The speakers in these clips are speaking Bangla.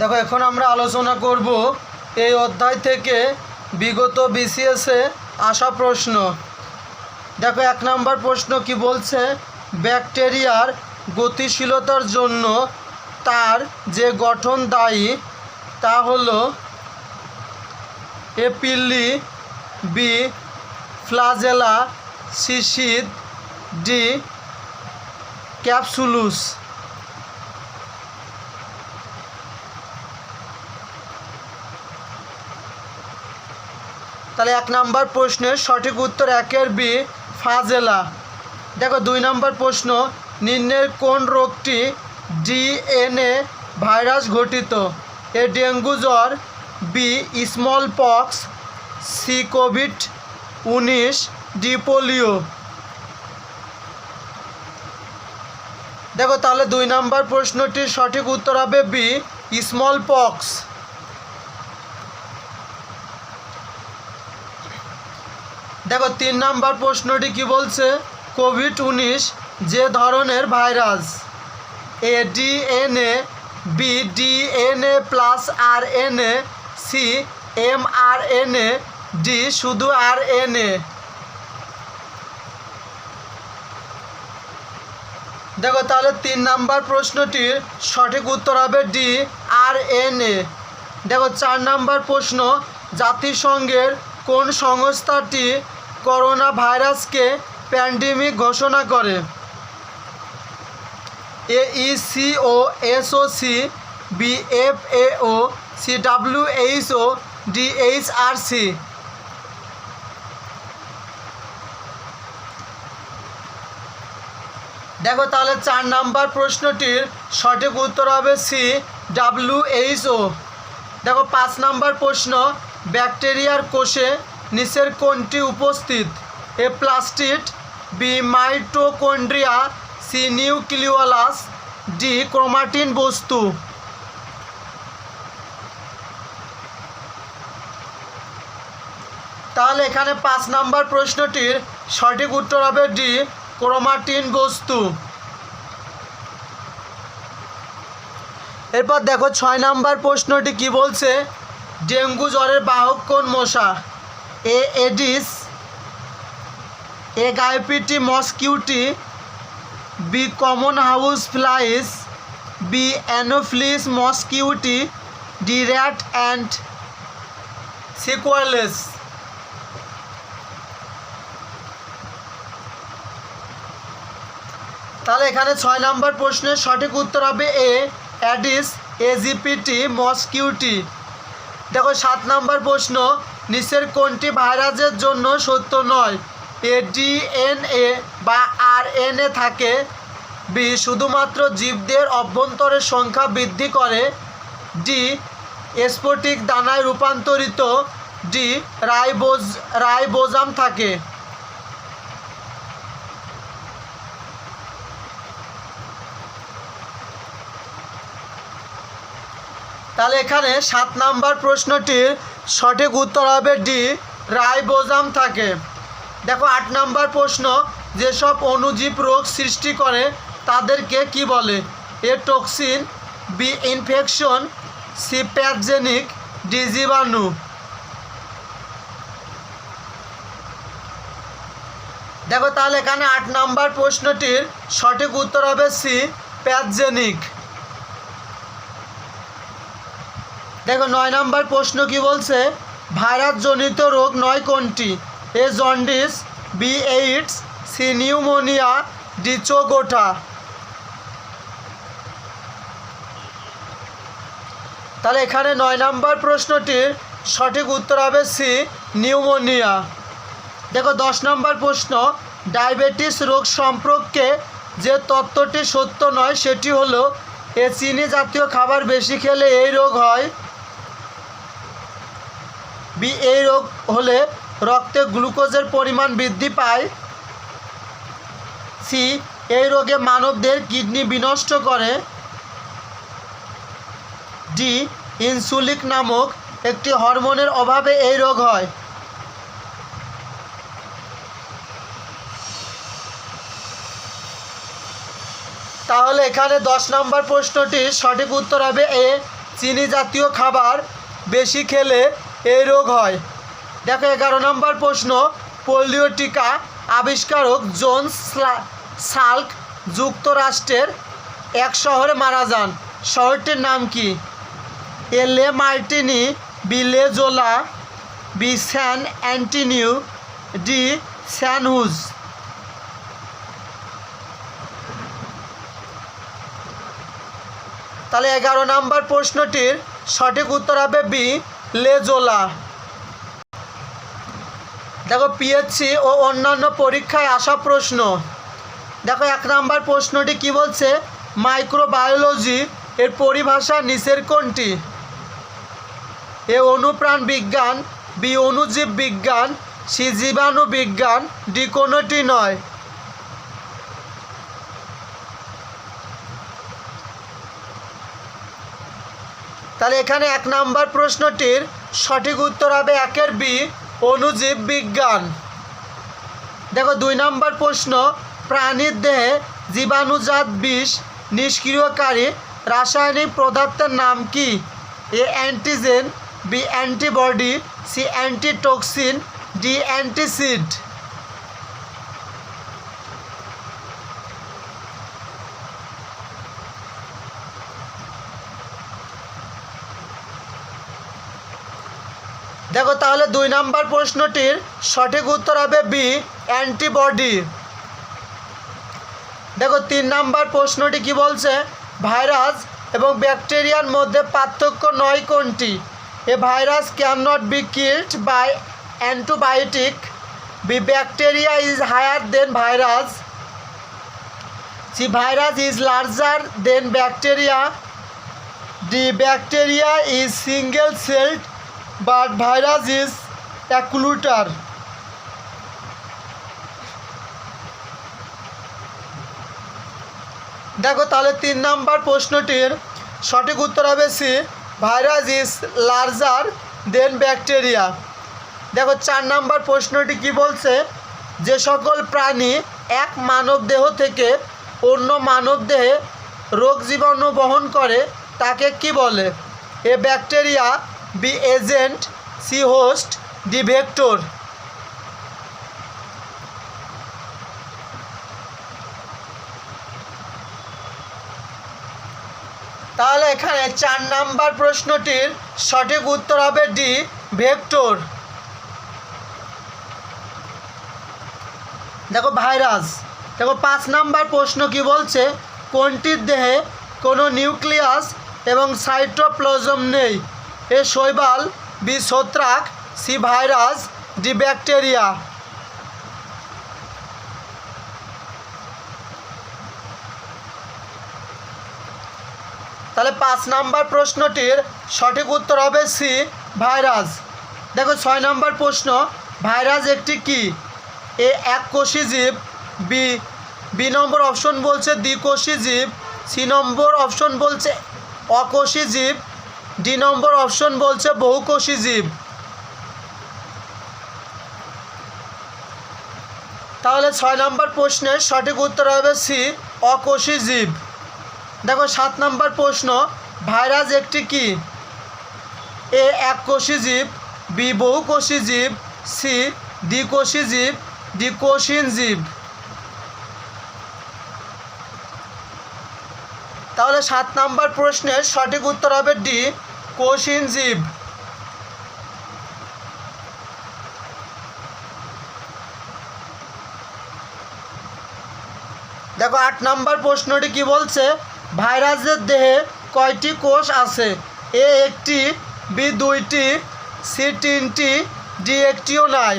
দেখো এখন আমরা আলোচনা করব এই অধ্যায় থেকে বিগত বিসিএসে আসা প্রশ্ন। দেখো 1 নম্বর প্রশ্ন কি বলছে, ব্যাকটেরিয়ার গতিশীলতার জন্য তার যে গঠন দায়ী তা হলো এ পিল্লি, বি ফ্লাজেলা, সি শীত, ডি ক্যাপসুলুস। তাহলে 1 নম্বর প্রশ্নের সঠিক উত্তর 1-এর বি ফ্লাজেলা। দেখো 2 নম্বর প্রশ্ন, নিম্নের কোন রোগটি ডিএনএ ভাইরাস ঘটিত? এ ডেঙ্গু জ্বর, বি স্মল পক্স, সি কোভিড-19, ডি পোলিও। দেখো তাহলে 2 নম্বর প্রশ্নটির সঠিক উত্তর হবে বি স্মল পক্স। দেখো 3 নম্বর প্রশ্নটি কি বলছে, কোভিড-19 যে ধরনের virus? A DNA, B DNA plus RNA, C mRNA, D শুধু আরএনএ। দেখো তাহলে 3 নম্বর প্রশ্নটির সঠিক উত্তর হবে ডি আরএনএ। দেখো 4 নম্বর প্রশ্ন, জাতিসংঘের কোন সংস্থাটি করোনা ভাইরাসকে প্যান্ডেমিক ঘোষণা করে? এইসিও, এসওসি, বিএফএও, সিডব্লিউএইচও, ডিএইচআরসি। দেখো তাহলে 4 নম্বর প্রশ্নটির সঠিক উত্তর হবে সি ডব্লিউএইচও। দেখো 5 নম্বর প্রশ্ন, ব্যাকটেরিয়ার কোষে নিচের কোনটি উপস্থিত? A plastid, B mitochondria, C nucleolus, D chromatin বস্তু। তাহলে এখানে 5 নম্বর প্রশ্নটির সঠিক উত্তর হবে ডি ক্রোমাটিন বস্তু। এরপর দেখো 6 নম্বর প্রশ্নটি কি বলছে, ডেঙ্গু জ্বরের বাহক কোন মশা? A Aedes, A aegypti mosquito, B common house flies, B Anopheles mosquito, D rat and squirrels. তাহলে এখানে 6 নম্বর প্রশ্নের সঠিক উত্তর হবে এ অ্যাডিস এজিপিটি মসকিউটি। দেখো 7 নম্বর প্রশ্ন, নিচের কোনটি ভাইরাসের জন্য সত্য নয়? এ ডিএনএ বা আরএনএ থাকে, বি শুধুমাত্র জীবদের অভ্যন্তরের সংখ্যা বৃদ্ধি করে, ডি স্ফটিক দানায় রূপান্তরিত, ডি রাইবোজাম থাকে। তাহলে এখানে 7 নম্বর প্রশ্নটির সঠিক উত্তর হবে ডি রাইবোজাম থাকে। দেখো 8 নম্বর প্রশ্ন, যেসব অণুজীব রোগ সৃষ্টি করে তাদেরকে কি বলে? A toxin, B infection, C pathogenic, D জীবাণু। দেখো তাহলে এখানে 8 নম্বর প্রশ্নটির সঠিক উত্তর হবে সি প্যাথোজেনিক। দেখো 9 নম্বর প্রশ্ন কি বলছে, ভাইরাসজনিত রোগ 9 কোনটি? A jaundice, B AIDS, C pneumonia, D চোগোটা। তাহলে এখানে 9 নম্বর প্রশ্নটির সঠিক উত্তর হবে সি নিউমোনিয়া। দেখো 10 নম্বর প্রশ্ন, ডায়াবেটিস রোগ সম্পর্কে যে তত্ত্বটি সত্য নয় সেটি হলো এ চিনি জাতীয় খাবার বেশি খেলে এই রোগ হয়, বি এই রোগ হলে রক্তে গ্লুকোজের পরিমাণ বৃদ্ধি পায়, সি এই রোগে মানবদের কিডনি বিনষ্ট করে, ডি ইনসুলিন নামক একটি হরমোনের অভাবে এই রোগ হয়। তাহলে এখানে 10 নম্বর প্রশ্নটির সঠিক উত্তর হবে এ চিনি জাতীয় খাবার বেশি খেলে এই রোগ হয়। দেখো 11 নম্বর প্রশ্ন, পোলিও টিকা আবিষ্কারক জন সাল্ক যুক্তরাষ্ট্রের এক শহরে মারা যান। শহরটির নাম কি? এ লে মার্টিনি, বি লে জোলা, বি স্যান অ্যান্টনিও, ডি স্যান হুজ। তাহলে 11 নম্বর প্রশ্নটির সঠিক উত্তর হবে বি লেজোলা। দেখো পিএসসি ও অন্যান্য পরীক্ষায় আসা প্রশ্ন। দেখো 1 নম্বর প্রশ্নটি কি বলছে? মাইক্রোবায়োলজি এর পরিভাষা নিচের কোনটি? এ অনুপ্রাণ বিজ্ঞান, বি অণুজীব বিজ্ঞান, সি জীবাণু বিজ্ঞান, ডি কোনোটি নয়। তাহলে এখানে 1 নম্বর প্রশ্নটির সঠিক উত্তর হবে 1 বি অণুজীব বিজ্ঞান। দেখো 2 নম্বর প্রশ্ন, প্রাণীর দেহে জীবাণুজাত বিষ নিষ্ক্রিয়কারী রাসায়নিক পদার্থের নাম কি? A antigen, B antibody, C antitoxin, D antacid. দেখো তাহলে 2 নম্বর প্রশ্নটির সঠিক উত্তর হবে বি অ্যান্টিবডি। দেখো 3 নম্বর প্রশ্নটি কি বলছে? ভাইরাস এবং ব্যাকটেরিয়ার মধ্যে পার্থক্য নয় কোনটি? A virus can not be killed by antibiotic, B bacteria is higher than virus, C virus is larger than bacteria, D bacteria is single celled but virus is অ্যাকুলুটার। দেখো তাহলে 3 নম্বর প্রশ্নটির সঠিক উত্তর হবে C virus is larger than bacteria. দেখো 4 নম্বর প্রশ্নটি কি বলছে? যে সকল প্রাণী এক মানব দেহ থেকে অন্য মানব দেহে রোগ জীবাণু বহন করে তাকে কি বলে? A bacteria, B agent, C host, D vector. তাহলে এখানে 4 নম্বর প্রশ্নটির সঠিক উত্তর হবে ডি ভেক্টর। দেখো ভাইরাস। দেখো 5 নম্বর প্রশ্ন কি বলছে? কোনটির দেহে কোনো নিউক্লিয়াস এবং সাইটোপ্লাজম নেই? এ শৈবাল, বি ছত্রাক, সি ভাইরাস, ডি ব্যাকটেরিয়া। তাহলে 5 নম্বর প্রশ্নটির সঠিক উত্তর হবে সি ভাইরাস। দেখো 6 নম্বর প্রশ্ন, ভাইরাস একটি কি? এ এককোষী জীব, বি নম্বর অপশন বলছে দ্বিকোষী জীব, সি নম্বর অপশন বলছে অকোষী জীব, ডি নম্বর অপশন বলছে বহুকোষী জীব। তাহলে 6 নম্বর প্রশ্নের সঠিক উত্তর হবে সি অকোষী জীব। দেখো 7 নম্বর প্রশ্ন, ভাইরাস একটি কি? এ এককোষী জীব, বি বহুকোষী জীব, সি দ্বিকোষী জীব, ডি কোষীন জীব। তাহলে 7 নম্বর প্রশ্নের সঠিক উত্তর হবে ডি কোষীন জীব। দেখো 8 নম্বর প্রশ্নটি কি বলছে? ভাইরাসের দেহে কয়টি কোষ আছে? এ একটি, বি দুইটি, সি তিনটি, ডি একটিও নাই।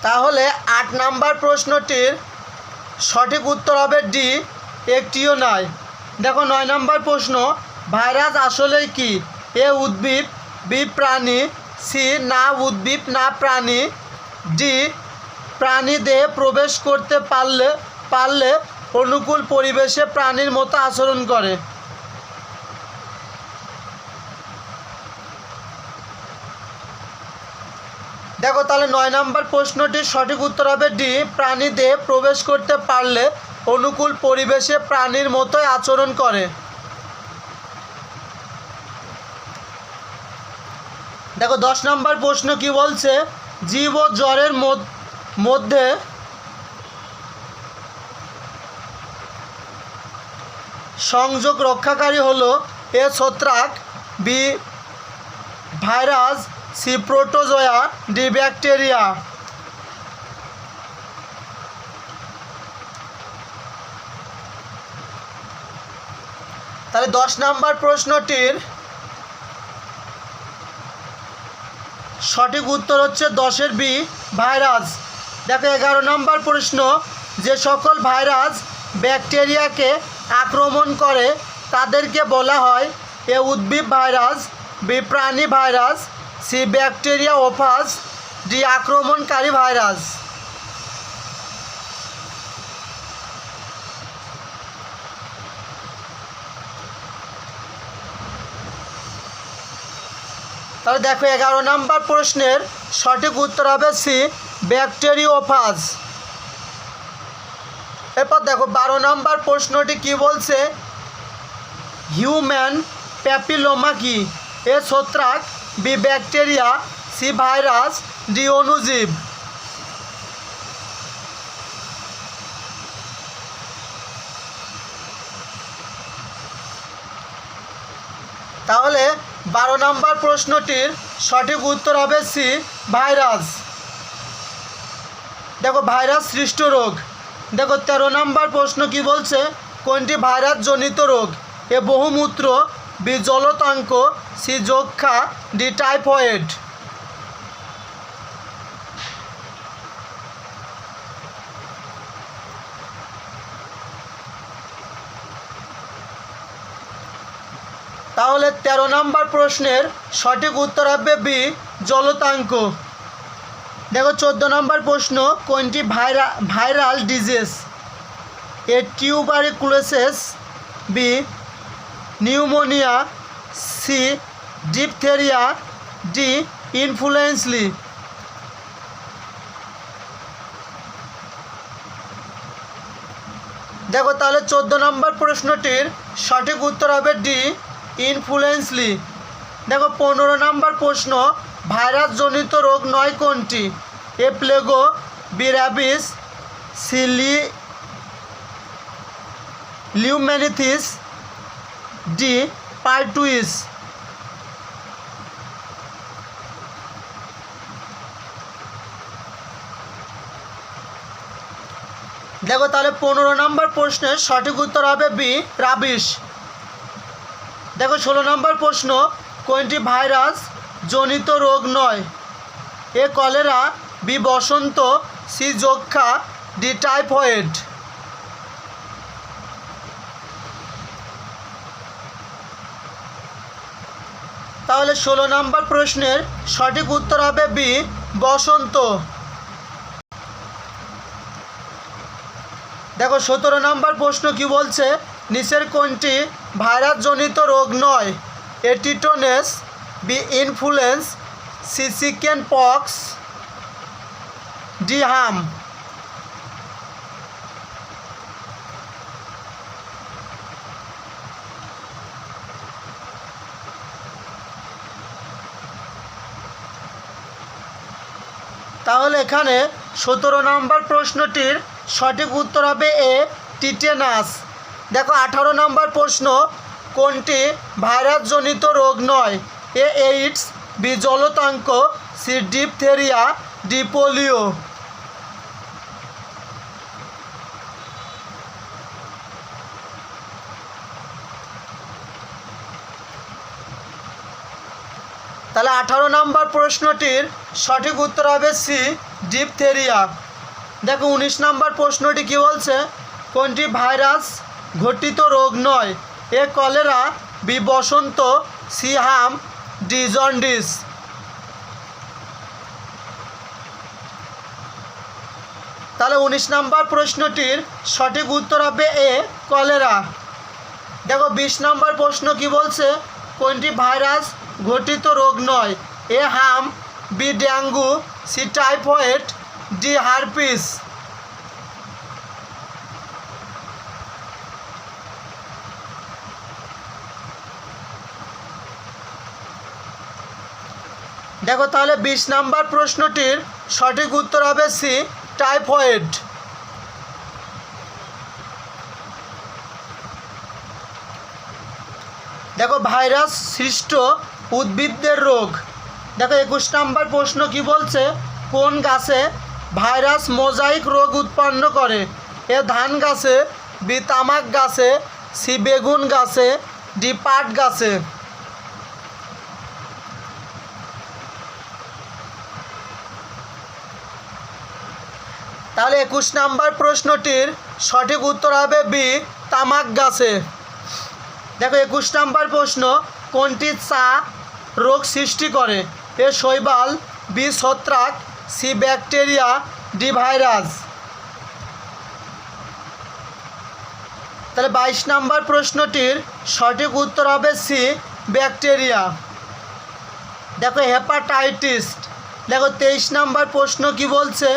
তাহলে 8 নম্বর প্রশ্নটির সঠিক উত্তর হবে ডি একটিও নাই। দেখো 9 নম্বর প্রশ্ন, ভাইরাস আসলেই কি? এ উদ্ভিদ, বি প্রাণী, সি না উদ্ভিদ না প্রাণী, ডি প্রাণী দেহে প্রবেশ করতে পারলে অনুকূল পরিবেশে প্রাণীর মতো আচরণ করে। দেখো তাহলে 9 নম্বর প্রশ্নটির সঠিক উত্তর হবে ডি, প্রাণী দেহে প্রবেশ করতে পারলে অনুকূল পরিবেশে প্রাণীর মতোই আচরণ করে। দেখো 10 নম্বর প্রশ্ন কি বলছে, জীব ও জ্বরের মধ্যে সংযোগ রক্ষাকারী হলো এ ছত্রাক, B virus, C protozoa, D bacteria. তাহলে 10 নম্বর প্রশ্নটির সঠিক উত্তর হচ্ছে 10-এর বি, ভাইরাস। দেখো 11 নম্বর প্রশ্ন, যে সকল ভাইরাস ব্যাকটেরিয়াকে আক্রমণ করে তাদেরকে বলা হয় এ উদ্ভিদ ভাইরাস, বি প্রাণী ভাইরাস, সি ব্যাকটেরিয়া ওফাস, ডি আক্রমণকারী ভাইরাস। তাহলে দেখো 11 নম্বর প্রশ্নের সঠিক উত্তর হবে সি ব্যাকটেরিওফাজ। এরপর দেখো 12 নম্বর প্রশ্নটি কি বলছে, হিউম্যান প্যাপিলোমা কি? এ ছত্রাক, B bacteria, C virus, D অণুজীব। তাহলে 12 নম্বর প্রশ্নটির সঠিক উত্তর হবে সি ভাইরাস। দেখো ভাইরাস সৃষ্ট রোগ। দেখো 13 নম্বর প্রশ্ন কি বলছে, কোনটি ভাইরাস জনিত রোগ? এ বহুমূত্র, বি জলতাঙ্ক, সি যক্ষা, ডি টাইফয়েড। তাহলে 13 নম্বর প্রশ্নের সঠিক উত্তর হবে বি জলতাঙ্ক। দেখো 14 নম্বর প্রশ্ন, কোনটি viral disease? A tuberculosis, B pneumonia, C diphtheria, D influenza. দেখো তাহলে 14 নম্বর প্রশ্নটির সঠিক উত্তর হবে ডি ইনফ্লুয়েঞ্জা। দেখো 15 নম্বর প্রশ্ন, ভাইরাস জনিত রোগ নয় কোনটি? এ প্লেগো, বি র্যাবিস, সি লিউম্যানিথিস, ডি পার্টুইস। দেখো তাহলে 15 নম্বর প্রশ্নের সঠিক উত্তর হবে বি রাবিশ। দেখো 16 নম্বর প্রশ্ন, কোনটি ভাইরাস জনিত রোগ নয়? এ কলেরা, বি বসন্ত, সি যক্ষা, ডি টাইফয়েড। তাহলে 16 নম্বর প্রশ্নের সঠিক উত্তর হবে বি বসন্ত। দেখো 17 নম্বর প্রশ্ন কি বলছে, নিচের কোনটি ভাইরাস জনিত রোগ নয়? A tetanus, B influenza, C chicken pox, D হাম। তাহলে এখানে 17 নম্বর প্রশ্নটির সঠিক উত্তর হবে এ টিটেনাস। দেখো 18 নম্বর প্রশ্ন, কোনটি ভাইরাস জনিত রোগ নয়? এ এইডস, বি জলতাঙ্ক, সি ডিপথেরিয়া, ডি পোলিও। তাহলে 18 নম্বর প্রশ্নটির সঠিক উত্তর হবে সি ডিপথেরিয়া। দেখো 19 নম্বর প্রশ্নটি কি বলছে, কোনটি ভাইরাস ঘটিত রোগ নয়? এ কলেরা, বি বসন্ত, সি হাম, ডি জন্ডিস। তাহলে 19 নম্বর প্রশ্নটির সঠিক উত্তর হবে এ কলেরা। দেখো 20 নম্বর প্রশ্ন কি বলছে, কোনটি ভাইরাস ঘটিত রোগ নয়? এ হাম, B dengue, C typhoid, D herpes. দেখো তাহলে 20 নম্বর প্রশ্নটির সঠিক উত্তর হবে সি টাইফয়েড। দেখো ভাইরাস সৃষ্ট উদ্ভিদদের রোগ। দেখো 21 নম্বর প্রশ্ন কি বলছে, কোন গাছে ভাইরাস মোজাইক রোগ উৎপন্ন করে? এ ধান গাছে, বি তামাক গাছে, সি বেগুন গাছে, ডি পাট গাছে। তাহলে 21 নম্বর প্রশ্নটির সঠিক উত্তর হবে বি তামাক গাছে। দেখো 21 নম্বর প্রশ্ন, কোনটি চা রোগ সৃষ্টি করে? এ শৈবাল, বি ছত্রাক, সি ব্যাকটেরিয়া, ডি ভাইরাস। তাহলে 22 নম্বর প্রশ্নটির সঠিক উত্তর হবে সি ব্যাকটেরিয়া। দেখো হেপাটাইটিস। দেখো 23 নম্বর প্রশ্ন কি বলছে,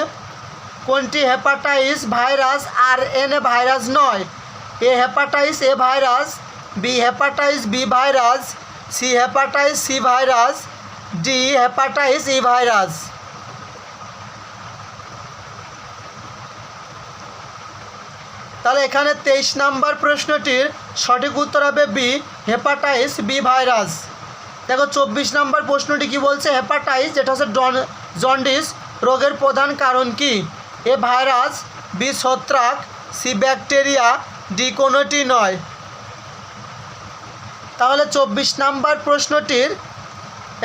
কোনটি হেপাটাইটিস ভাইরাস আরএনএ ভাইরাস নয়? A hepatitis A virus, B hepatitis B virus, C hepatitis C virus, D hepatitis E virus. তাহলে এখানে 23 নম্বর প্রশ্নটির সঠিক উত্তর হবে বি হেপাটাইটিস বি ভাইরাস। দেখো 24 নম্বর প্রশ্নটি কি বলছে, হেপাটাইটিস যেটা হচ্ছে জন্ডিস রোগের প্রধান কারণ কি? এ ভাইরাস, বি ছত্রাক, সি ব্যাকটেরিয়া, ডি কোনোটি নয়। তাহলে 24 নম্বর প্রশ্নটির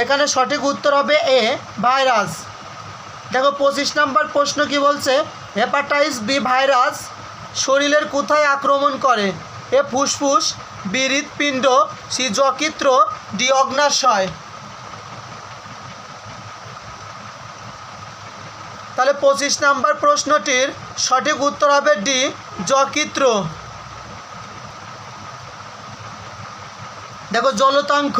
এখানে সঠিক উত্তর হবে এ ভাইরাস। দেখো 25 নম্বর প্রশ্ন কি বলছে, হেপাটাইটিস বি ভাইরাস শরীরের কোথায় আক্রমণ করে? এ ফুসফুস, বি হৃৎপিণ্ড, সি যকৃৎ, ডি অগ্ন্যাশয়। তাহলে 25 নম্বর প্রশ্নটির সঠিক উত্তর হবে ডি যকৃৎ। দেখো জলতাঙ্ক।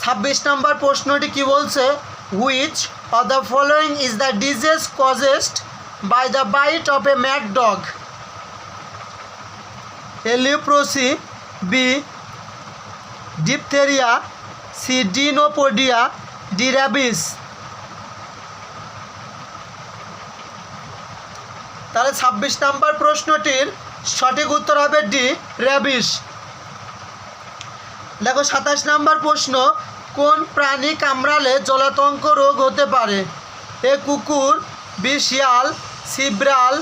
26 নম্বর প্রশ্নটি কি বলছে, which of the following is the disease caused by the bite of a mad dog? A leprosy, B diphtheria, C ডিনোপোডিয়া, ডি র্যাবিস। তাহলে 26 নম্বর প্রশ্নটির সঠিক উত্তর হবে ডি র্যাবিস। দেখো 27 নম্বর প্রশ্ন, কোন প্রাণী কামড়ালে জলাতঙ্ক রোগ হতে পারে? এ কুকুর, বি শিয়াল, সি বিড়াল,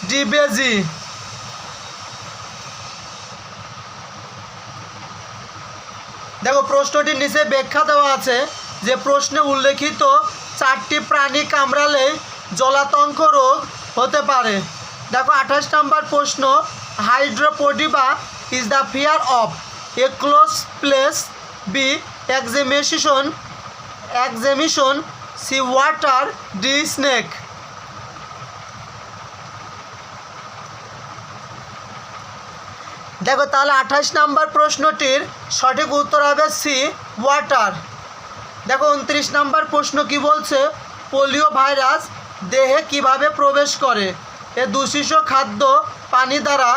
ডি বেজি। দেখো প্রশ্নটির নিচে ব্যাখ্যা দেওয়া আছে যে প্রশ্নে উল্লেখিত 4টি প্রাণী কামড়ালে জলাতঙ্ক রোগ হতে পারে। দেখো 28 নম্বর প্রশ্ন, hydrophobia is the fear of a close place, B examination, C water, D snake. দেখো তাহলে 28 নম্বর প্রশ্নটির সঠিক উত্তর হবে সি ওয়াটার। দেখো 29 নম্বর প্রশ্ন কি বলছে, পোলিও ভাইরাস দেহে কিভাবে প্রবেশ করে? এ দূষিত খাদ্য পানি দ্বারা,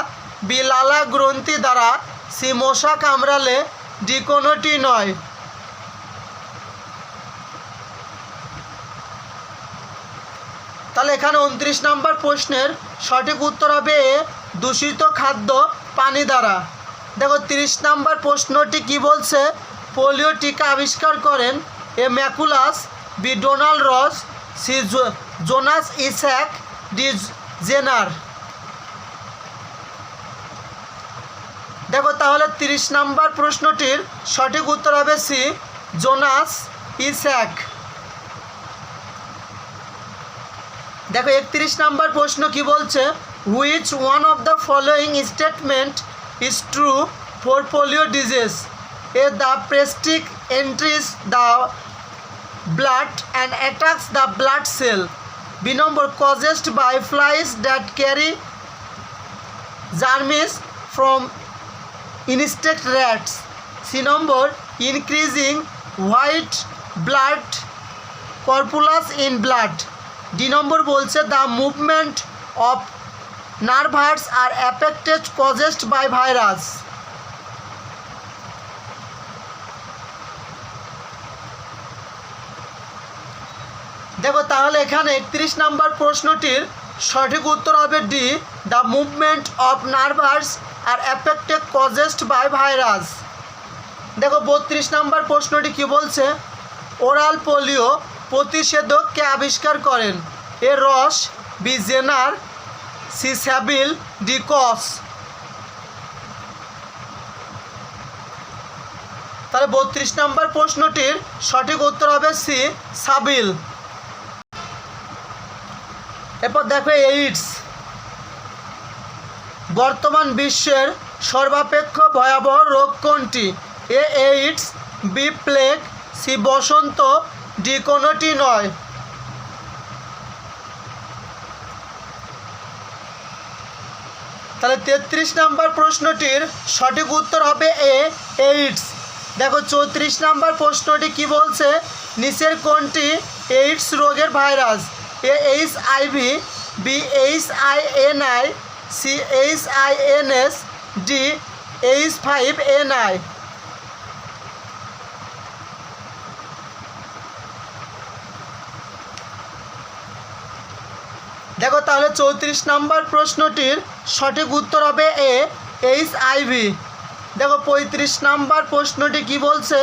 বি লালা গ্রন্থি দ্বারা, সি মশা কামড়ালে, ডি কোনোটি নয়। তাহলে এখানে 29 নম্বর প্রশ্নের সঠিক উত্তর হবে এ দূষিত খাদ্য পানি দ্বারা। দেখো 30 নম্বর প্রশ্নটি কি বলছে, পোলিও টিকা আবিষ্কার করেন? এ ম্যাকুলাস, বি ডোনাল্ড রস, সি জোনাস ইস্যাক, ডি জেনার। দেখো তাহলে 30 নম্বর প্রশ্নটির সঠিক উত্তর হবে সি জোনাস ইস্যাক। দেখো 31 নম্বর প্রশ্ন কি বলছে, which one of the following statement is true for polio disease? A the pestic entries the blood and attacks the blood cell, B number caused by flies that carry germs from insect rats, C number increasing white blood corpuscles in blood, D number বলছে the movement of nervous are affected caused by virus. দেখো তাহলে এখানে 31 নম্বর প্রশ্নটির সঠিক উত্তর হবে D, the movement of nervous are affected caused by virus. দেখো 32 নম্বর প্রশ্নটি কি বলছে, ওরাল পোলিও প্রতিষেধক কে আবিষ্কার করেন? এ রস, বি জেনার, সি স্যাবিল, ডি কস। তাহলে 32 নম্বর প্রশ্নটির সঠিক উত্তর হবে সি সাবিল। এরপর দেখো এইডস বর্তমান বিশ্বের সর্বাপেক্ষ ভয়াবহ রোগ কোনটি? এ এইডস, বি প্লেগ, সি বসন্ত, ডি কোনোটি নয়। তাহলে 33 নম্বর প্রশ্নটির সঠিক উত্তর হবে এ এইডস। দেখো 34 নম্বর প্রশ্নটি কি বলছে, নিচের কোনটি এইডস রোগের virus? A HIV, B HINI, C HINS, D H5N1। দেখো তাহলে 34 নম্বর প্রশ্নটির সঠিক উত্তর হবে এ HIV। দেখো 35 নম্বর প্রশ্নটি কি বলছে,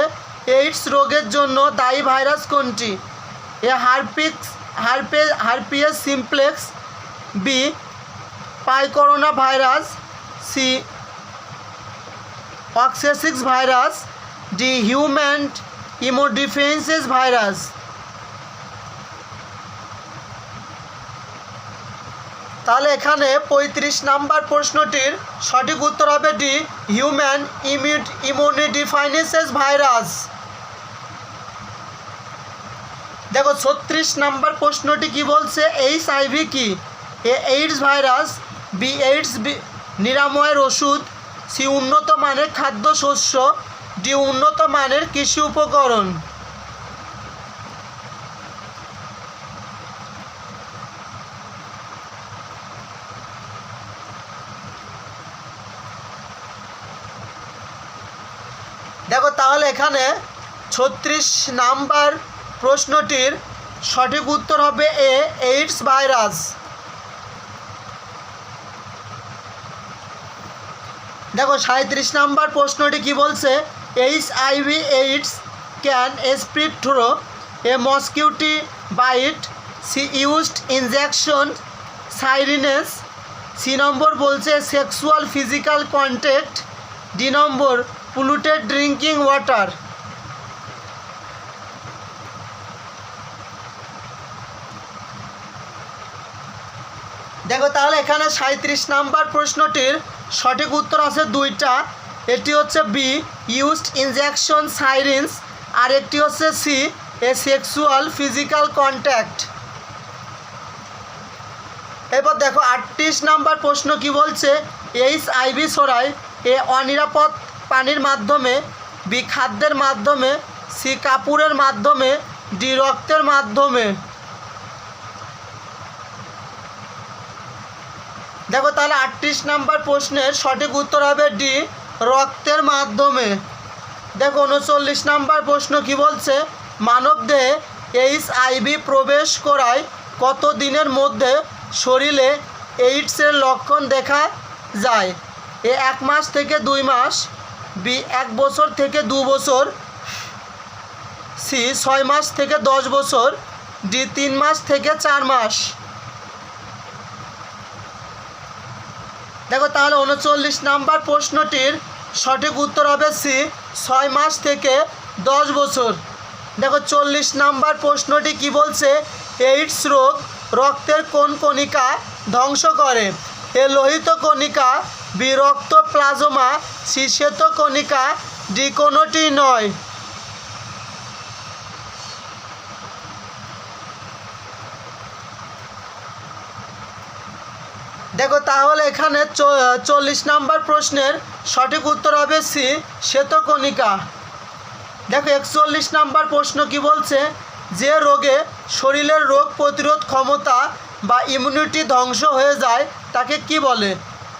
এইডস রোগের জন্য দায়ী ভাইরাস কোনটি? A herpes simplex, B picorna virus, C অক্সেসিক্স virus, D human immunodeficiency virus. তাহলে এখানে 35 নম্বর প্রশ্নটির সঠিক উত্তর হবে ডি হিউম্যান ইমিউনোডিফাইসেস ভাইরাস। দেখো 36 নম্বর প্রশ্নটি কি বলছে, HIV কি? এ এইডস ভাইরাস, বি এইডস নিরাময়ের ওষুধ, সি উন্নত মানের খাদ্যশস্য, ডি উন্নত মানের কৃষি উপকরণ। দেখো তাহলে এখানে 36 নাম্বার প্রশ্নটির সঠিক উত্তর হবে এ এইডস ভাইরাস। দেখো 37 নাম্বার প্রশ্নটি কি বলছে, HIV AIDS can spread through A mosquito bite, C used injection, syringes, C number বলছে sexual physical contact, D number polluted drinking water। দেখো তাহলে এখানে 37 নাম্বার প্রশ্নটির সঠিক উত্তর আছে দুইটা, এটি হচ্ছে বি ইউজড ইনজেকশন সাইরিন্স, আর একটি হচ্ছে সি এ সেক্সুয়াল ফিজিক্যাল কন্ট্যাক্ট। এরপর দেখো 38 নাম্বার প্রশ্ন কি বলছে, HIV ছড়ায় এ অনিরাপদ পানির মাধ্যমে, বি খাদ্যের মাধ্যমে, সি কাপড়ের মাধ্যমে, ডি রক্তের মাধ্যমে। দেখো তাহলে 38 নাম্বার প্রশ্নের সঠিক উত্তর হবে ডি রক্তের মাধ্যমে। দেখো 39 নাম্বার প্রশ্ন কি বলছে, মানবদেহে HIV প্রবেশ করায় কত দিনের মধ্যে শরীরে এইডসের লক্ষণ দেখা যায়? এ 1 মাস থেকে 2 মাস, বি 1 বছর থেকে 2 বছর, সি 6 মাস থেকে 10 বছর, ডি 3 মাস থেকে 4 মাস। দেখো তাহলে 39 নাম্বার প্রশ্নটির সঠিক উত্তর হবে সি 6 মাস থেকে 10 বছর। দেখো 40 নাম্বার প্রশ্নটি কি বলছে, এইডস রোগ রক্তের কোন কণিকা ধ্বংস করে? এ লোহিত কণিকা, বি রক্ত প্লাজমা, সি শ্বেত কণিকা, ডি কোনোটি নয়। দেখো তাহলে এখানে 40 নাম্বার প্রশ্নের সঠিক উত্তর হবে সি শ্বেত কণিকা। দেখো 41 নাম্বার প্রশ্ন কি বলছে, যে রোগে শরীরের রোগ প্রতিরোধ ক্ষমতা বা ইমিউনিটি ধ্বংস হয়ে যায় তাকে কি বলে?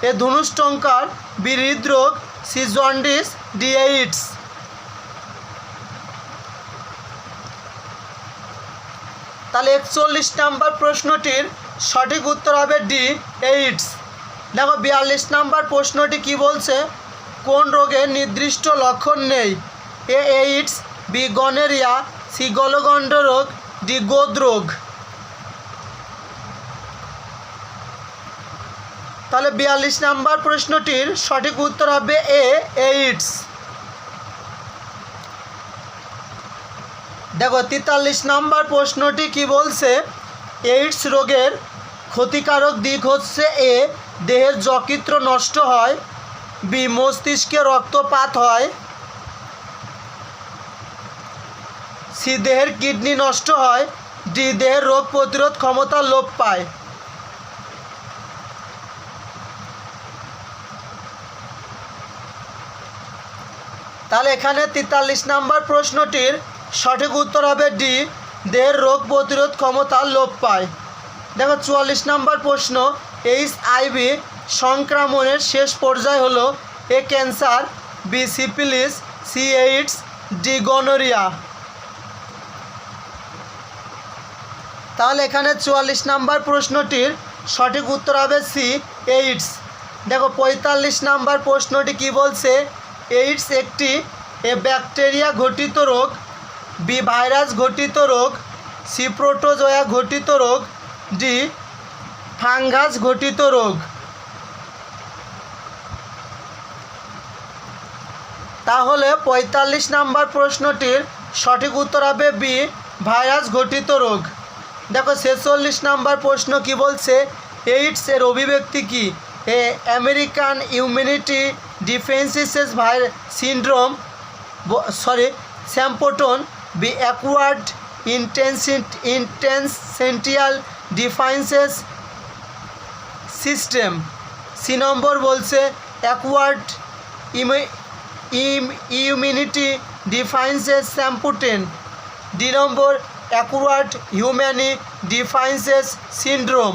এ ধনুষ্টঙ্কার, বি হৃদরোগ, সি জন্ডিস, ডি এইডস। তাহলে 41 নম্বর প্রশ্নটির সঠিক উত্তর হবে ডি এইডস। দেখো 42 নম্বর প্রশ্নটি কি বলছে? কোন রোগের নির্দিষ্ট লক্ষণ নেই? এ এইডস, বি গনেরিয়া, সি গলগণ্ড রোগ, ডি গোদ রোগ। তাহলে 42 নম্বর প্রশ্নটির সঠিক উত্তর হবে এ এইডস। দেখো 43 নম্বর প্রশ্নটি কি বলছে? এইডস রোগের ক্ষতিকারক দিক হচ্ছে এ দেহের যকৃৎ নষ্ট হয়, বি মস্তিষ্কে রক্তপাত হয়, সি দেহের কিডনি নষ্ট হয়, ডি দেহের রোগ প্রতিরোধ ক্ষমতা লোপ পায়। তাহলে এখানে 43 নম্বর প্রশ্নটির সঠিক উত্তর হবে ডি দেহের রোগ প্রতিরোধ ক্ষমতা লোপ পায়। দেখো 44 নম্বর প্রশ্ন, এইচআইভি সংক্রমণের শেষ পর্যায় হলো A cancer, B syphilis, C AIDS, D gonorrhoea. তাহলে এখানে 44 নম্বর প্রশ্নটির সঠিক উত্তর হবে সি এইডস। দেখো 45 নম্বর প্রশ্নটি কি বলছে? এইডস একটি ব্যাকটেরিয়া ঘটিত রোগ, বি ভাইরাস ঘটিত রোগ, সি প্রোটোজোয়া ঘটিত রোগ, ডি ফাঙ্গাস ঘটিত রোগ। তাহলে 45 নম্বর প্রশ্নটির সঠিক উত্তর হবে বি ভাইরাস ঘটিত রোগ। দেখো 46 নম্বর প্রশ্ন কি বলছে? এইডস এর অভিব্যক্তি কি? A American immunity deficiency syndrome, symptom, B acquired ইন্টেনসেন্টিয়াল ডিফেন্সেস সিস্টেম, সি নম্বর বলছে acquired immunity deficiency symptom, D number acquired human deficiency syndrome.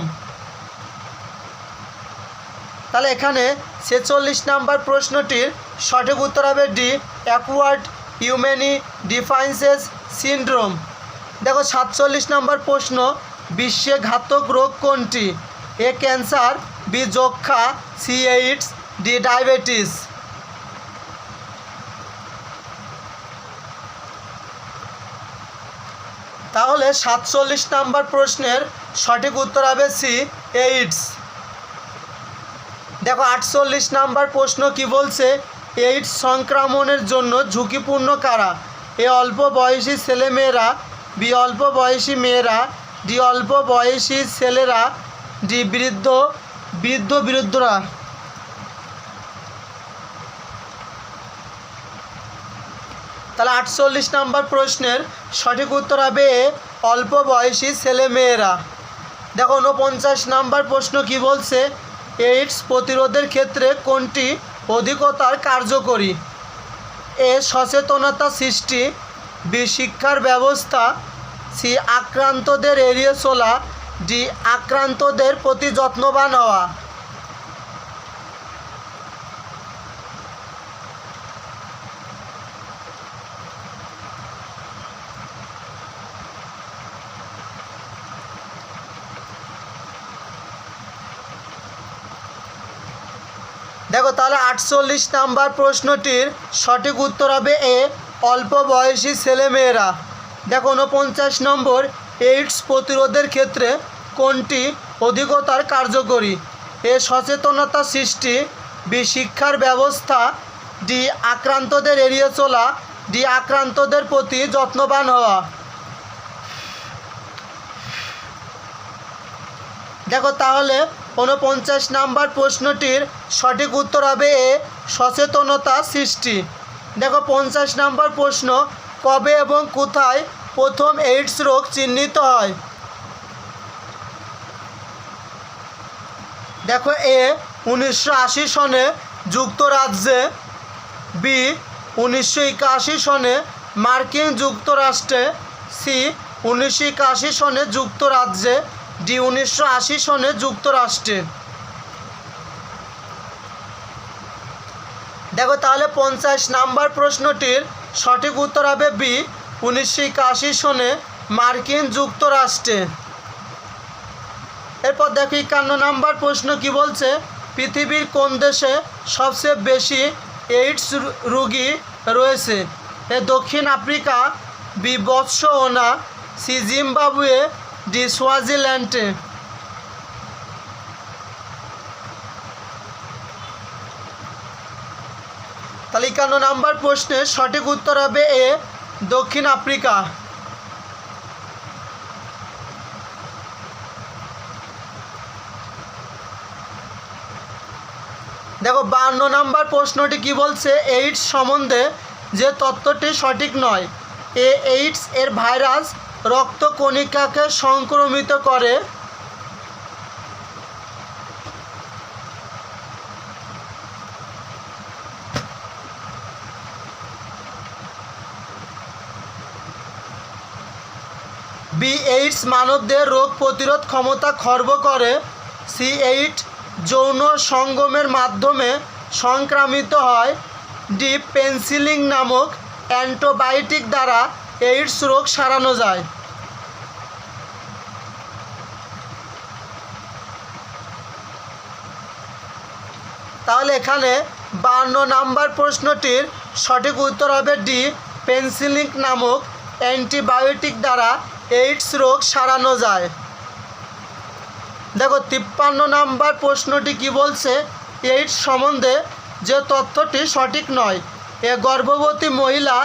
তাহলে এখানে 46 নম্বর প্রশ্নটির সঠিক উত্তর হবে D acquired human deficiency syndrome. দেখো 47 নম্বর প্রশ্ন, বিশ্বে ঘাতক রোগ কোনটি? এ ক্যান্সার, বি যক্ষ্মা, সি এইডস, ডি ডায়াবেটিস। তাহলে 47 নম্বর প্রশ্নের সঠিক উত্তর হবে সি এইডস। দেখো 48 নম্বর প্রশ্ন কি বলছে? এইডস সংক্রমণের জন্য ঝুঁকিপূর্ণ কারা? এ অল্প বয়সী ছেলেমেয়েরা, বি অল্প বয়সী মেয়েরা, ডি অল্প বয়সী ছেলেরা, ডি বৃদ্ধ বৃদ্ধরা। তাহলে 48 নম্বর প্রশ্নের সঠিক উত্তর হবে অল্প বয়সী ছেলেমেয়েরা। দেখো 49 নম্বর প্রশ্ন কি বলছে? এইডস প্রতিরোধের ক্ষেত্রে কোনটি অধিকতর কার্যকরী? এ সচেতনতা সৃষ্টি, বি শিক্ষার ব্যবস্থা, সি আক্রান্তদের এড়িয়ে চলা, ডি আক্রান্তদের প্রতি যত্নবান হওয়া। দেখো তাহলে 48 নম্বর প্রশ্নটির সঠিক উত্তর হবে এ অল্প বয়সী ছেলেমেয়েরা। দেখো 49 নম্বর, এইডস প্রতিরোধের ক্ষেত্রে কোনটি অধিকতর কার্যকরী? এ সচেতনতা সৃষ্টি, বি শিক্ষার ব্যবস্থা, ডি আক্রান্তদের এড়িয়ে চলা, ডি আক্রান্তদের প্রতি যত্নবান হওয়া। দেখো তাহলে 49 নম্বর প্রশ্নটির সঠিক উত্তর হবে এ সচেতনতা সৃষ্টি। দেখো 50 নম্বর প্রশ্ন, কবে এবং কোথায় প্রথম এইডস রোগ চিহ্নিত হয়? দেখো এ 1980 সনে যুক্তরাজ্যে, বি 1981 সনে মার্কিন যুক্তরাষ্ট্রে, সি 1981 সনে যুক্তরাজ্যে, ডি 1980 সনে যুক্তরাষ্ট্রে। দেখো তাহলে 50 নাম্বার প্রশ্নটির সঠিক উত্তর হবে বি, 1981 সনে মার্কিন যুক্তরাষ্ট্রে। এরপর দেখো 51 নাম্বার প্রশ্ন কি বলছে, পৃথিবীর কোন দেশে সবচেয়ে বেশি এইডস রোগী রয়েছে? এ দক্ষিণ Africa, B Botswana, C Zimbabwe, D সোয়াজিল্যান্ডে। তাহলে 51 নাম্বার প্রশ্নের সঠিক উত্তর হবে এ, দক্ষিণ আফ্রিকা। দেখো 52 নাম্বার প্রশ্নটি কি বলছে, এইডস সম্বন্ধে যে তথ্যটি সঠিক নয়। এ এইডস এর ভাইরাস রক্তকণিকাকে সংক্রমিত করে। বি এইডস মানবদের রোগ প্রতিরোধ ক্ষমতা খর্ব করে। সি এইডস যৌন সঙ্গমের মাধ্যমে সংক্রামিত হয়। ডি পেনিসিলিন নামক অ্যান্টিবায়োটিক দ্বারা এইডস রোগ সারানো যায়। তাহলে এখানে 52 নাম্বার প্রশ্নটির সঠিক উত্তর হবে ডি, পেনিসিলিন নামক অ্যান্টিবায়োটিক দ্বারা এইডস রোগ সারানো যায়। দেখো 53 নাম্বার প্রশ্নটি কি বলছে, এইডস সম্বন্ধে যে তথ্যটি সঠিক নয়। এ গর্ভবতী মহিলা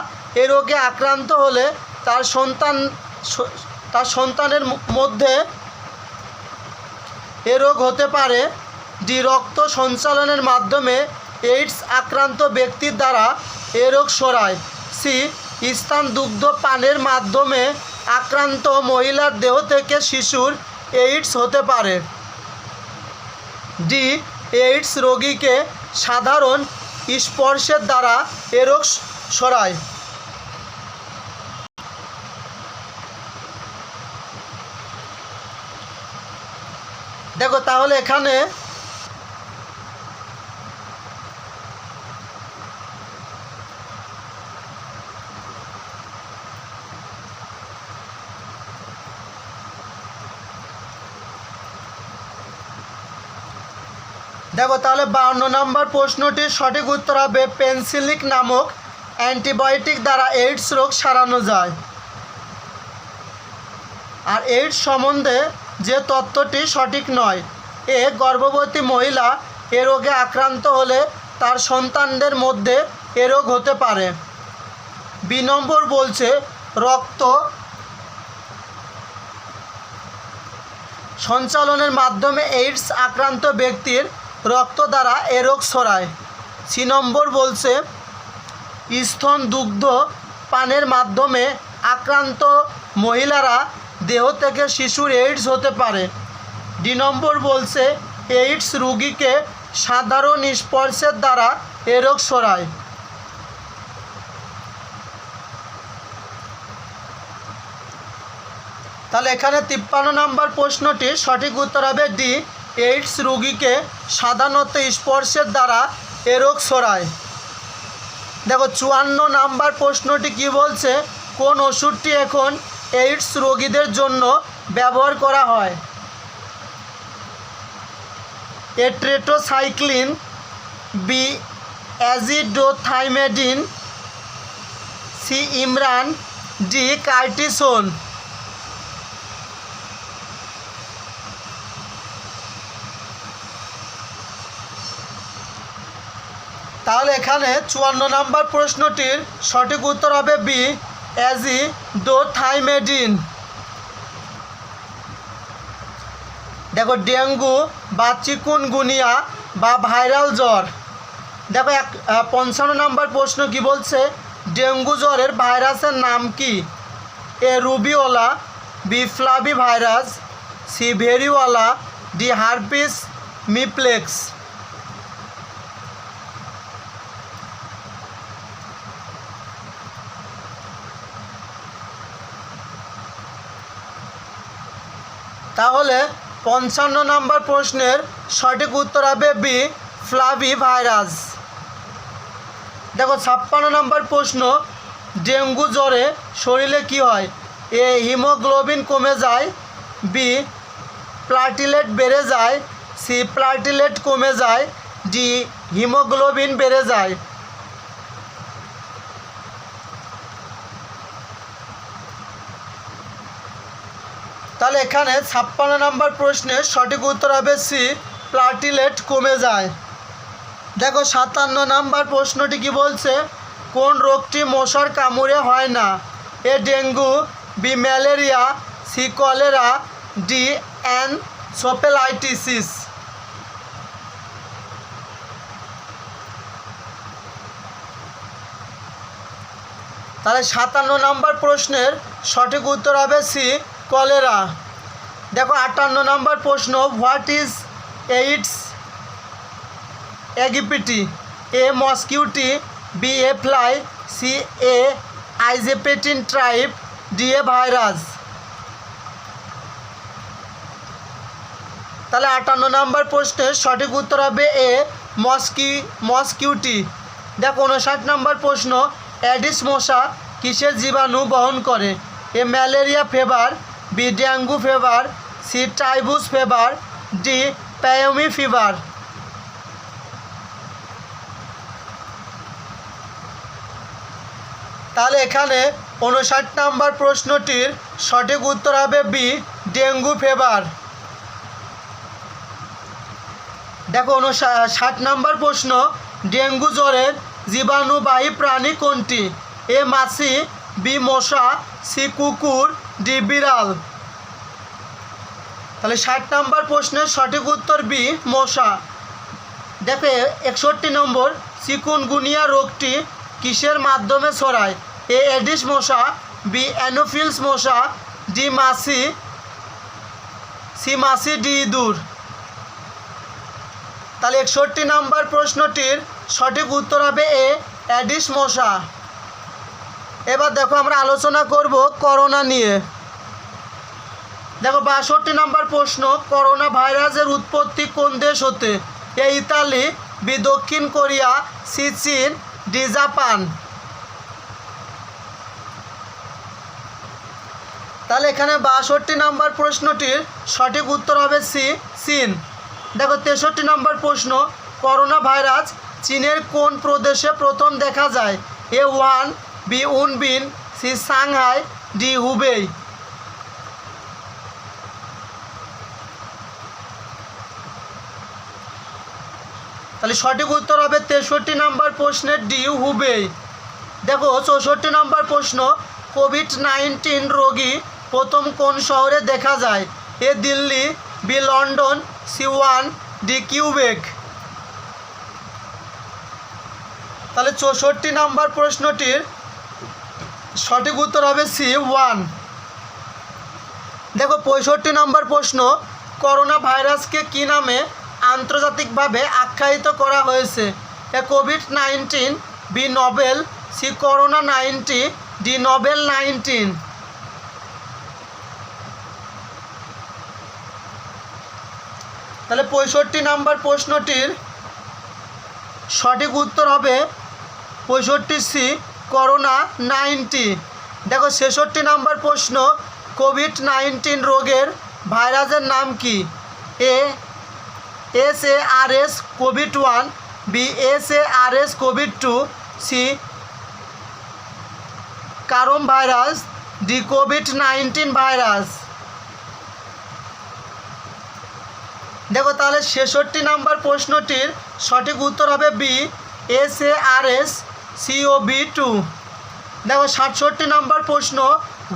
এ রোগে আক্রান্ত হলে তার সন্তানের মধ্যে এ রোগ হতে পারে। ডি রক্ত সঞ্চালনের মাধ্যমে এইডস আক্রান্ত ব্যক্তির দ্বারা এ রোগ ছড়ায়। সি স্তন দুগ্ধ পানের মাধ্যমে আক্রান্ত মহিলার দেহ থেকে শিশুর এইডস হতে পারে। ডি এইডস রোগীকে সাধারণ স্পর্শের দ্বারা এ রোগ ছড়ায়। দেখো তাহলে এখানে দেখো তাহলে 52 নাম্বার প্রশ্নটির সঠিক উত্তর হবে পেনিসিলিন নামক অ্যান্টিবায়োটিক দ্বারা এইডস রোগ সারানো যায়। আর এইডস সম্বন্ধে যে তথ্যটি সঠিক নয়। এ গর্ভবতী মহিলা এ রোগে আক্রান্ত হলে তার সন্তানদের মধ্যে এ রোগ হতে পারে। বি নম্বর বলছে রক্ত সঞ্চালনের মাধ্যমে এইডস আক্রান্ত ব্যক্তির রক্ত দ্বারা এ রোগ ছড়ায়। সি নম্বর বলছে স্তন দুগ্ধ পানের মাধ্যমে আক্রান্ত মহিলারা দেহ থেকে শিশুর এইডস হতে পারে। ডি নম্বর বলছে এইডস রোগীকে সাধারণ স্পর্শের দ্বারা এ রোগ ছড়ায়। তাহলে এখানে 53 নাম্বার প্রশ্নটির সঠিক উত্তর হবে ডি, এইডস রোগীকে সাধারণত স্পর্শের দ্বারা এ রোগ ছড়ায়। দেখো 54 নাম্বার প্রশ্নটি কি বলছে, কোন ওষুধটি এখন এইডস রোগীদের জন্য ব্যবহার করা হয়? A tetracycline, B azidothymidine, C ইমরান, ডি কার্টিসোন। তাহলে এখানে 54 নাম্বার প্রশ্নটির সঠিক উত্তর হবে বি, অ্যাজিডোথাইমেডিন। দেখো ডেঙ্গু বা চিকুনগুনিয়া বা ভাইরাল জ্বর। দেখো 55 নাম্বার প্রশ্ন কি বলছে, ডেঙ্গু জ্বরের ভাইরাসের নাম কি? A rubeola, B flavi virus, C variola, D herpes simplex. তাহলে 55 নম্বর প্রশ্নের সঠিক উত্তর হবে বি, ফ্লাভি ভাইরাস। দেখো 56 নম্বর প্রশ্ন, ডেঙ্গু জ্বরে শরীরে কি হয়? এ, হিমোগ্লোবিন কমে যায়, বি, প্লাটিলেট বেড়ে যায়, সি, প্লাটিলেট কমে যায়, ডি, হিমোগ্লোবিন বেড়ে যায়। তাহলে এখানে 56 নম্বর প্রশ্নের সঠিক উত্তর হবে সি, প্লাটিলেট কমে যায়। দেখো 57 নম্বর প্রশ্নটি কি বলছে? কোন রোগটি মশার কামড়ে হয় না? A, dengue, B, malaria, C, cholera, D, encephalitis. তাহলে 57 নম্বর প্রশ্নের সঠিক উত্তর হবে সি, কলেরা। দেখো 58 নম্বর প্রশ্ন, what is Aedes aegypti? A, mosquito, B, a fly, C, a আইজেপেটিন ট্রাইব, ডি, এ ভাইরাস। তাহলে 58 নম্বর প্রশ্নের সঠিক উত্তর হবে এ, মস্কিউটি। দেখো 59 নম্বর প্রশ্ন, অ্যাডিস মশা কিসের জীবাণু বহন করে? A, malaria fever, B, dengue fever, C, typhus fever, D, পায়োমি ফিভার। তাহলে এখানে 59 নম্বর প্রশ্নটির সঠিক উত্তর হবে বি, ডেঙ্গু ফিভার। দেখো 59 নম্বর প্রশ্ন, ডেঙ্গু জ্বরের জীবাণুবাহী প্রাণী কোনটি? এ, মাছি, বি, মশা, সি, কুকুর, ডি, বিড়াল। তাহলে 60 নম্বর প্রশ্নের সঠিক উত্তর বি, মশা। দেখো 61 নম্বর, চিকুনগুনিয়া রোগটি কিসের মাধ্যমে ছড়ায়? এ, এডিস মশা, বি, অ্যানোফিলস মশা, ডি, মাছি, সি, মাছি, ডি, ইঁদুর। তাহলে 61 নম্বর প্রশ্নটির সঠিক উত্তর হবে এ, অ্যাডিস মশা। এবার দেখো আমরা আলোচনা করব করোনা নিয়ে। দেখো 62 নম্বর প্রশ্ন, করোনা ভাইরাসের উৎপত্তি কোন দেশ হতে? এ, ইতালি, বি, দক্ষিণ কোরিয়া, সি, চীন, ডি, জাপান। তাহলে এখানে 62 নম্বর প্রশ্নটির সঠিক উত্তর হবে সি, চীন। দেখো 63 নম্বর প্রশ্ন, করোনা ভাইরাস চীনের কোন প্রদেশে প্রথম দেখা যায়? এ, ওয়ান, বি, উনবিন, সি, সাংহাই, ডি, হুবেই। তাহলে সঠিক উত্তর হবে 63 নম্বর প্রশ্নের ডি, হুবেই। দেখো 64 নম্বর প্রশ্ন, কোভিড-19 রোগী প্রথম কোন শহরে দেখা যায়? A, Delhi, B, London, C, Wuhan, D, Quebec. তাহলে 64 নম্বর প্রশ্নটির সঠিক উত্তর হবে সি, ওয়ান। দেখো 65 নম্বর প্রশ্ন, করোনা ভাইরাসকে কী নামে আন্তর্জাতিকভাবে আখ্যায়িত করা হয়েছে? এ, কোভিড-19, B, novel, C, corona 90, D, novel 19। তাহলে 65 নম্বর প্রশ্নটির সঠিক উত্তর হবে 65 সি, করোনা 90। দেখো 66 নম্বর প্রশ্ন, কোভিড-19 রোগের ভাইরাসের নাম কি? এ, SARS কোভিড-1, বি, SARS কোভিড-2, সি, কারম ভাইরাস, ডি, কোভিড-19 ভাইরাস। দেখো তাহলে 66 নম্বর প্রশ্নটির সঠিক উত্তর হবে বি, SARS CoV-2। দেখো 67 নম্বর প্রশ্ন,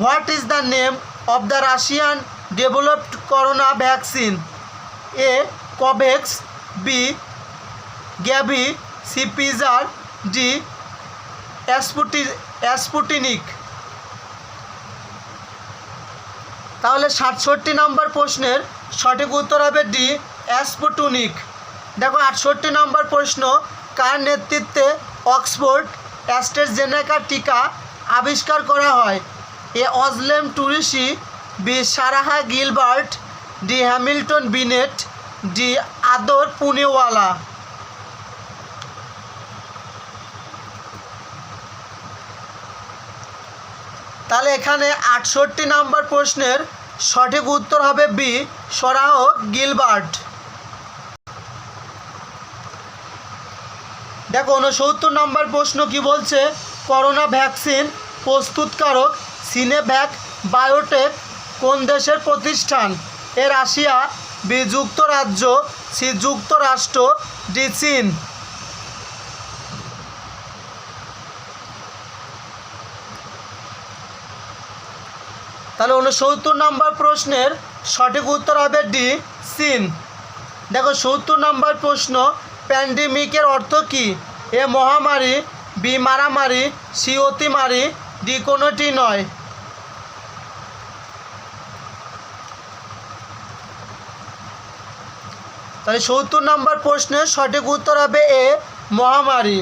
what is the name of the Russian developed corona vaccine? A, Covax, B, Gavi, C, Pfizer, D, Sputnik. তাহলে 67 নম্বর প্রশ্নের সঠিক উত্তর হবে ডি, স্পুটনিক। দেখো 68 নম্বর প্রশ্ন, কার নেতৃত্বে অক্সফোর্ড অ্যাস্ট্রাজেনেকা টিকা আবিষ্কার করা হয়? A, Ozlem Tureci, B, Sarah Gilbert, D Hamilton বিনেট, ডি আদর পুনেওয়ালা। তাহলে এখানে 68 নম্বর প্রশ্নের সঠিক উত্তর হবে বি, সরাহ গিলবার্ট। দেখো 69 নম্বর প্রশ্ন কি বলছে, করোনা ভ্যাকসিন প্রস্তুতকারক সিনেভ্যাক বায়োটেক কোন দেশের প্রতিষ্ঠান? এ রাশিয়া, বি যুক্তরাজ্য, সি যুক্তরাষ্ট্র, ডি চীন। তাহলে 69 নম্বর প্রশ্নের সঠিক উত্তর হবে ডি, চীন। দেখো 70 নম্বর প্রশ্ন, প্যান্ডেমিকের অর্থ কী? এ মহামারী, বি মারামারি, সি অতিমারি, ডি কোনোটি নয়। তাহলে 70 নম্বর প্রশ্নের সঠিক উত্তর হবে এ, মহামারী।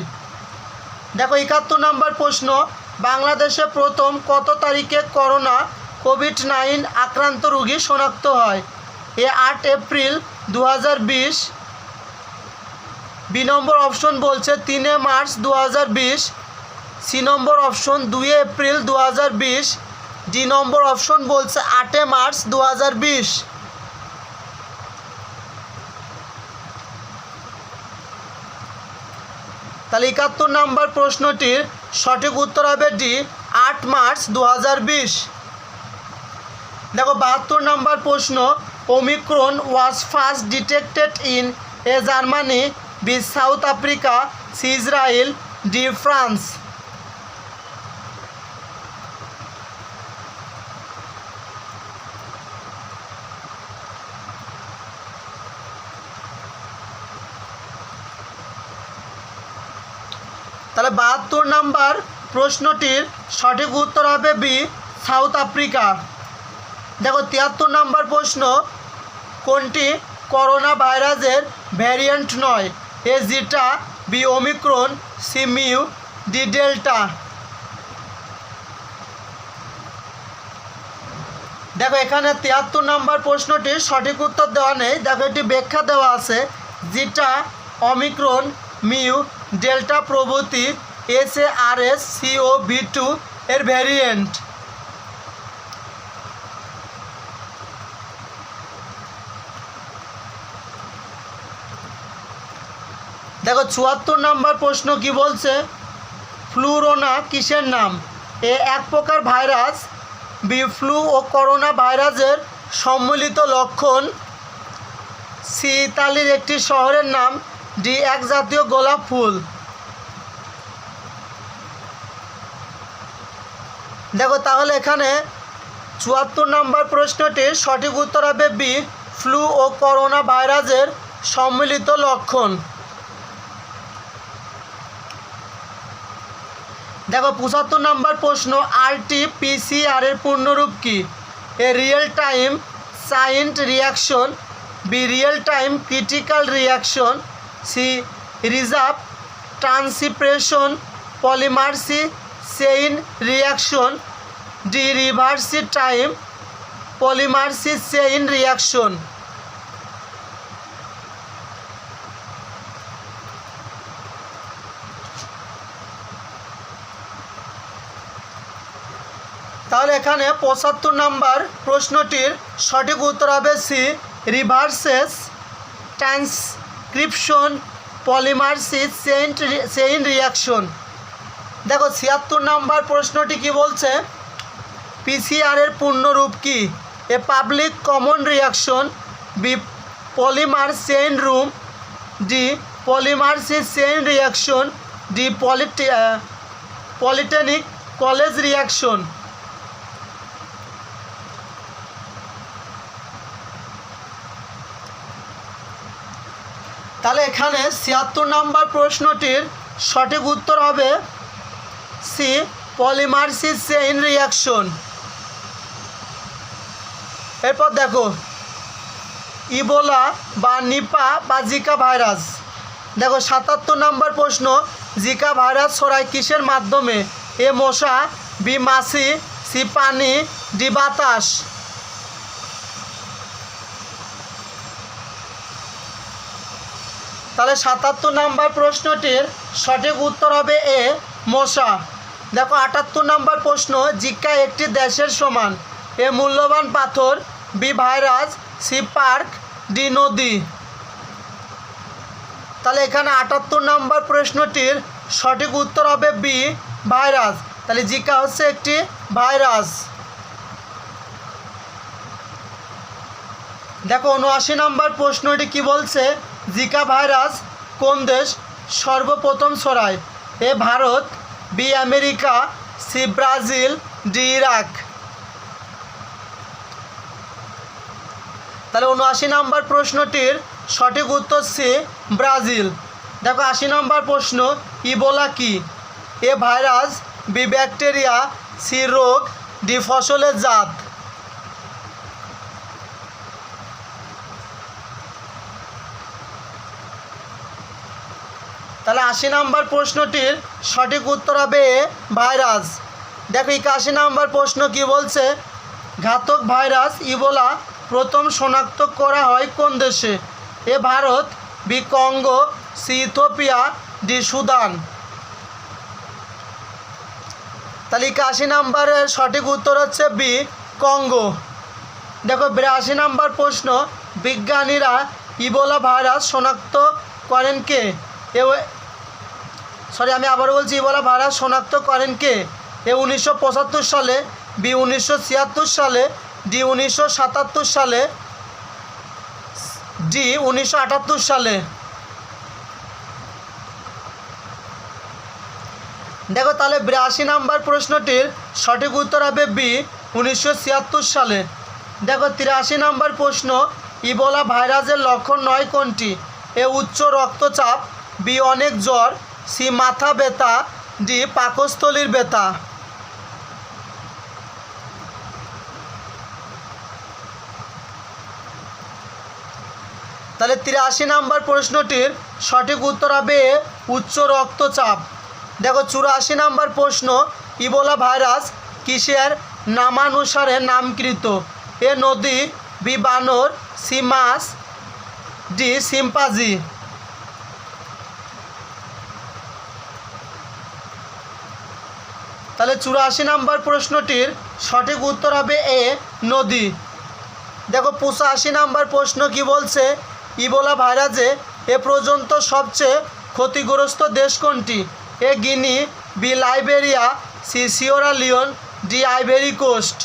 দেখো 71 নম্বর প্রশ্ন, বাংলাদেশে প্রথম কত তারিখে করোনা কোভিড-19 আক্রান্ত রোগী শনাক্ত হয়? এ 8 এপ্রিল 2020, বি নম্বর অপশন বলছে 3 মার্চ 2020, সি নম্বর অপশন 2 এপ্রিল 2020, ডি নম্বর অপশন বলছে 8 মার্চ 2020। তাহলে 71 নম্বর প্রশ্নটির সঠিক উত্তর হবে ডি, 8 মার্চ 2020। দেখো 72 নম্বর প্রশ্ন, Omicron was first detected in A Germany, B South Africa, C Israel, D France. তাহলে 72 নম্বর প্রশ্নটির সঠিক উত্তর হবে বি, সাউথ আফ্রিকা। দেখো 73 নম্বর প্রশ্ন, কোনটি করোনা ভাইরাসের ভ্যারিয়েন্ট নয়? A zeta, B omicron, C mu, D delta. দেখো এখানে 73 নম্বর প্রশ্নটির সঠিক উত্তর দেওয়া নেই। দেখো এটি ব্যাখ্যা দেওয়া আছে, জিটা, ওমিক্রন, মিউ, ডেল্টা প্রভৃতি SARS-CoV-2 এর ভ্যারিয়েন্ট। দেখো 74 নম্বর প্রশ্ন কি বলছে, ফ্লুরোনা কিসের নাম? এ এক প্রকার ভাইরাস, বি ফ্লু ও করোনা ভাইরাসের সম্মিলিত লক্ষণ, সি ইতালির একটি শহরের নাম, ডি এক জাতীয় গোলাপ ফুল। দেখো তাহলে এখানে 74 নম্বর প্রশ্নটির সঠিক উত্তর হবে বি, ফ্লু ও করোনা ভাইরাসের সম্মিলিত লক্ষণ। দেখো 75 নম্বর প্রশ্ন, RT-PCR এর পূর্ণরূপ কি? A real time chained reaction, B real time critical reaction, C reserve transcription polymerase chain reaction, D reverse time polymerase chain reaction. তাহলে এখানে 75 নম্বর প্রশ্নটির সঠিক উত্তর হবে C, reverses transcription polymerase chain reaction. দেখো 76 নম্বর প্রশ্নটি কি বলছে, PCR এর পূর্ণরূপ কি? A public common reaction, B polymer chain room, D polymerase chain reaction, D polytechnic college reaction. তাহলে এখানে 76 নম্বর প্রশ্নটির সঠিক উত্তর হবে সি, পলিমার্সি চেইন রিয়াকশন। এরপর দেখো ইবোলা বা নিপা বা জিকা ভাইরাস। দেখো 77 নম্বর প্রশ্ন, জিকা ভাইরাস ছড়ায় কিসের মাধ্যমে? এ মশা, বি মাছি, সি পানি, ডি বাতাস। তাহলে ৭৭ নাম্বার প্রশ্নটির সঠিক উত্তর হবে এ মশা। দেখো ৭৮ নাম্বার প্রশ্ন, জিকা একটি দেশের সমান, এ মূল্যবান পাথর, B virus, C park, D নদী। তাহলে এখানে ৭৮ নাম্বার প্রশ্নটির সঠিক উত্তর হবে বি ভাইরাস। তাহলে জিকা হচ্ছে একটি ভাইরাস। দেখো ৭৯ নাম্বার প্রশ্নটি কি বলছে, জিকা ভাইরাস কোন দেশ সর্বপ্রথম ছড়ায়, A Bharat, B America, C Brazil, D Iraq. তাহলে ৭৯ নাম্বার প্রশ্নটির সঠিক উত্তর সি ব্রাজিল। দেখো ৮০ নম্বর প্রশ্ন, ইবোলা কি, এ ভাইরাস, বি ব্যাকটেরিয়া, সি রোগ, ডি ফসলের জাত। তাহলে ৮০ নম্বর প্রশ্নটির সঠিক উত্তর হবে এ ভাইরাস। দেখো ৮১ নম্বর প্রশ্ন কি বলছে, ঘাতক ভাইরাস ইবোলা প্রথম শনাক্ত করা হয় কোন দেশে, A Bharat, B Congo, C Ethiopia, D Sudan. তাহলে ৮১ নম্বরের সঠিক উত্তর হচ্ছে বি কঙ্গো। দেখো ৮২ নম্বর প্রশ্ন, বিজ্ঞানীরা ইবোলা ভাইরাস শনাক্ত করেন কে, আমি আবার বলছি, ইবোলা ভাইরাস শনাক্ত করেন কে, এ 1975 সালে, বি 1976 সালে, ডি 1977 সালে, ডি 1978 সালে। দেখো তাহলে ৮২ নম্বর প্রশ্নটির সঠিক উত্তর হবে বি 1976 সালে। দেখো ৮৩ নম্বর প্রশ্ন, ইবোলা ভাইরাসের লক্ষণ নয় কোনটি, এ উচ্চ রক্তচাপ, বি অনেক জ্বর, সি মাথা ব্যথা, ডি পাকস্থলীর ব্যথা। তাহলে ৮৩ নম্বর প্রশ্নটির সঠিক উত্তর হবে উচ্চ রক্তচাপ। দেখো ৮৪ নম্বর প্রশ্ন, ইবোলা ভাইরাস কিসের নামানুসারে নামকৃত, এ নদী, বি বানর, সি মাছ, ডি শিম্পাঞ্জি। তাহলে ৮৪ নম্বর প্রশ্নটির সঠিক উত্তর হবে এ নদী। দেখো ৮৫ নম্বর প্রশ্ন কি বলছে, ইবোলা ভাইরাসে এ পর্যন্ত সবচেয়ে ক্ষতিগ্রস্ত দেশ কোনটি, A Guinea, B Liberia, C Sierra Leone, D Ivory Coast.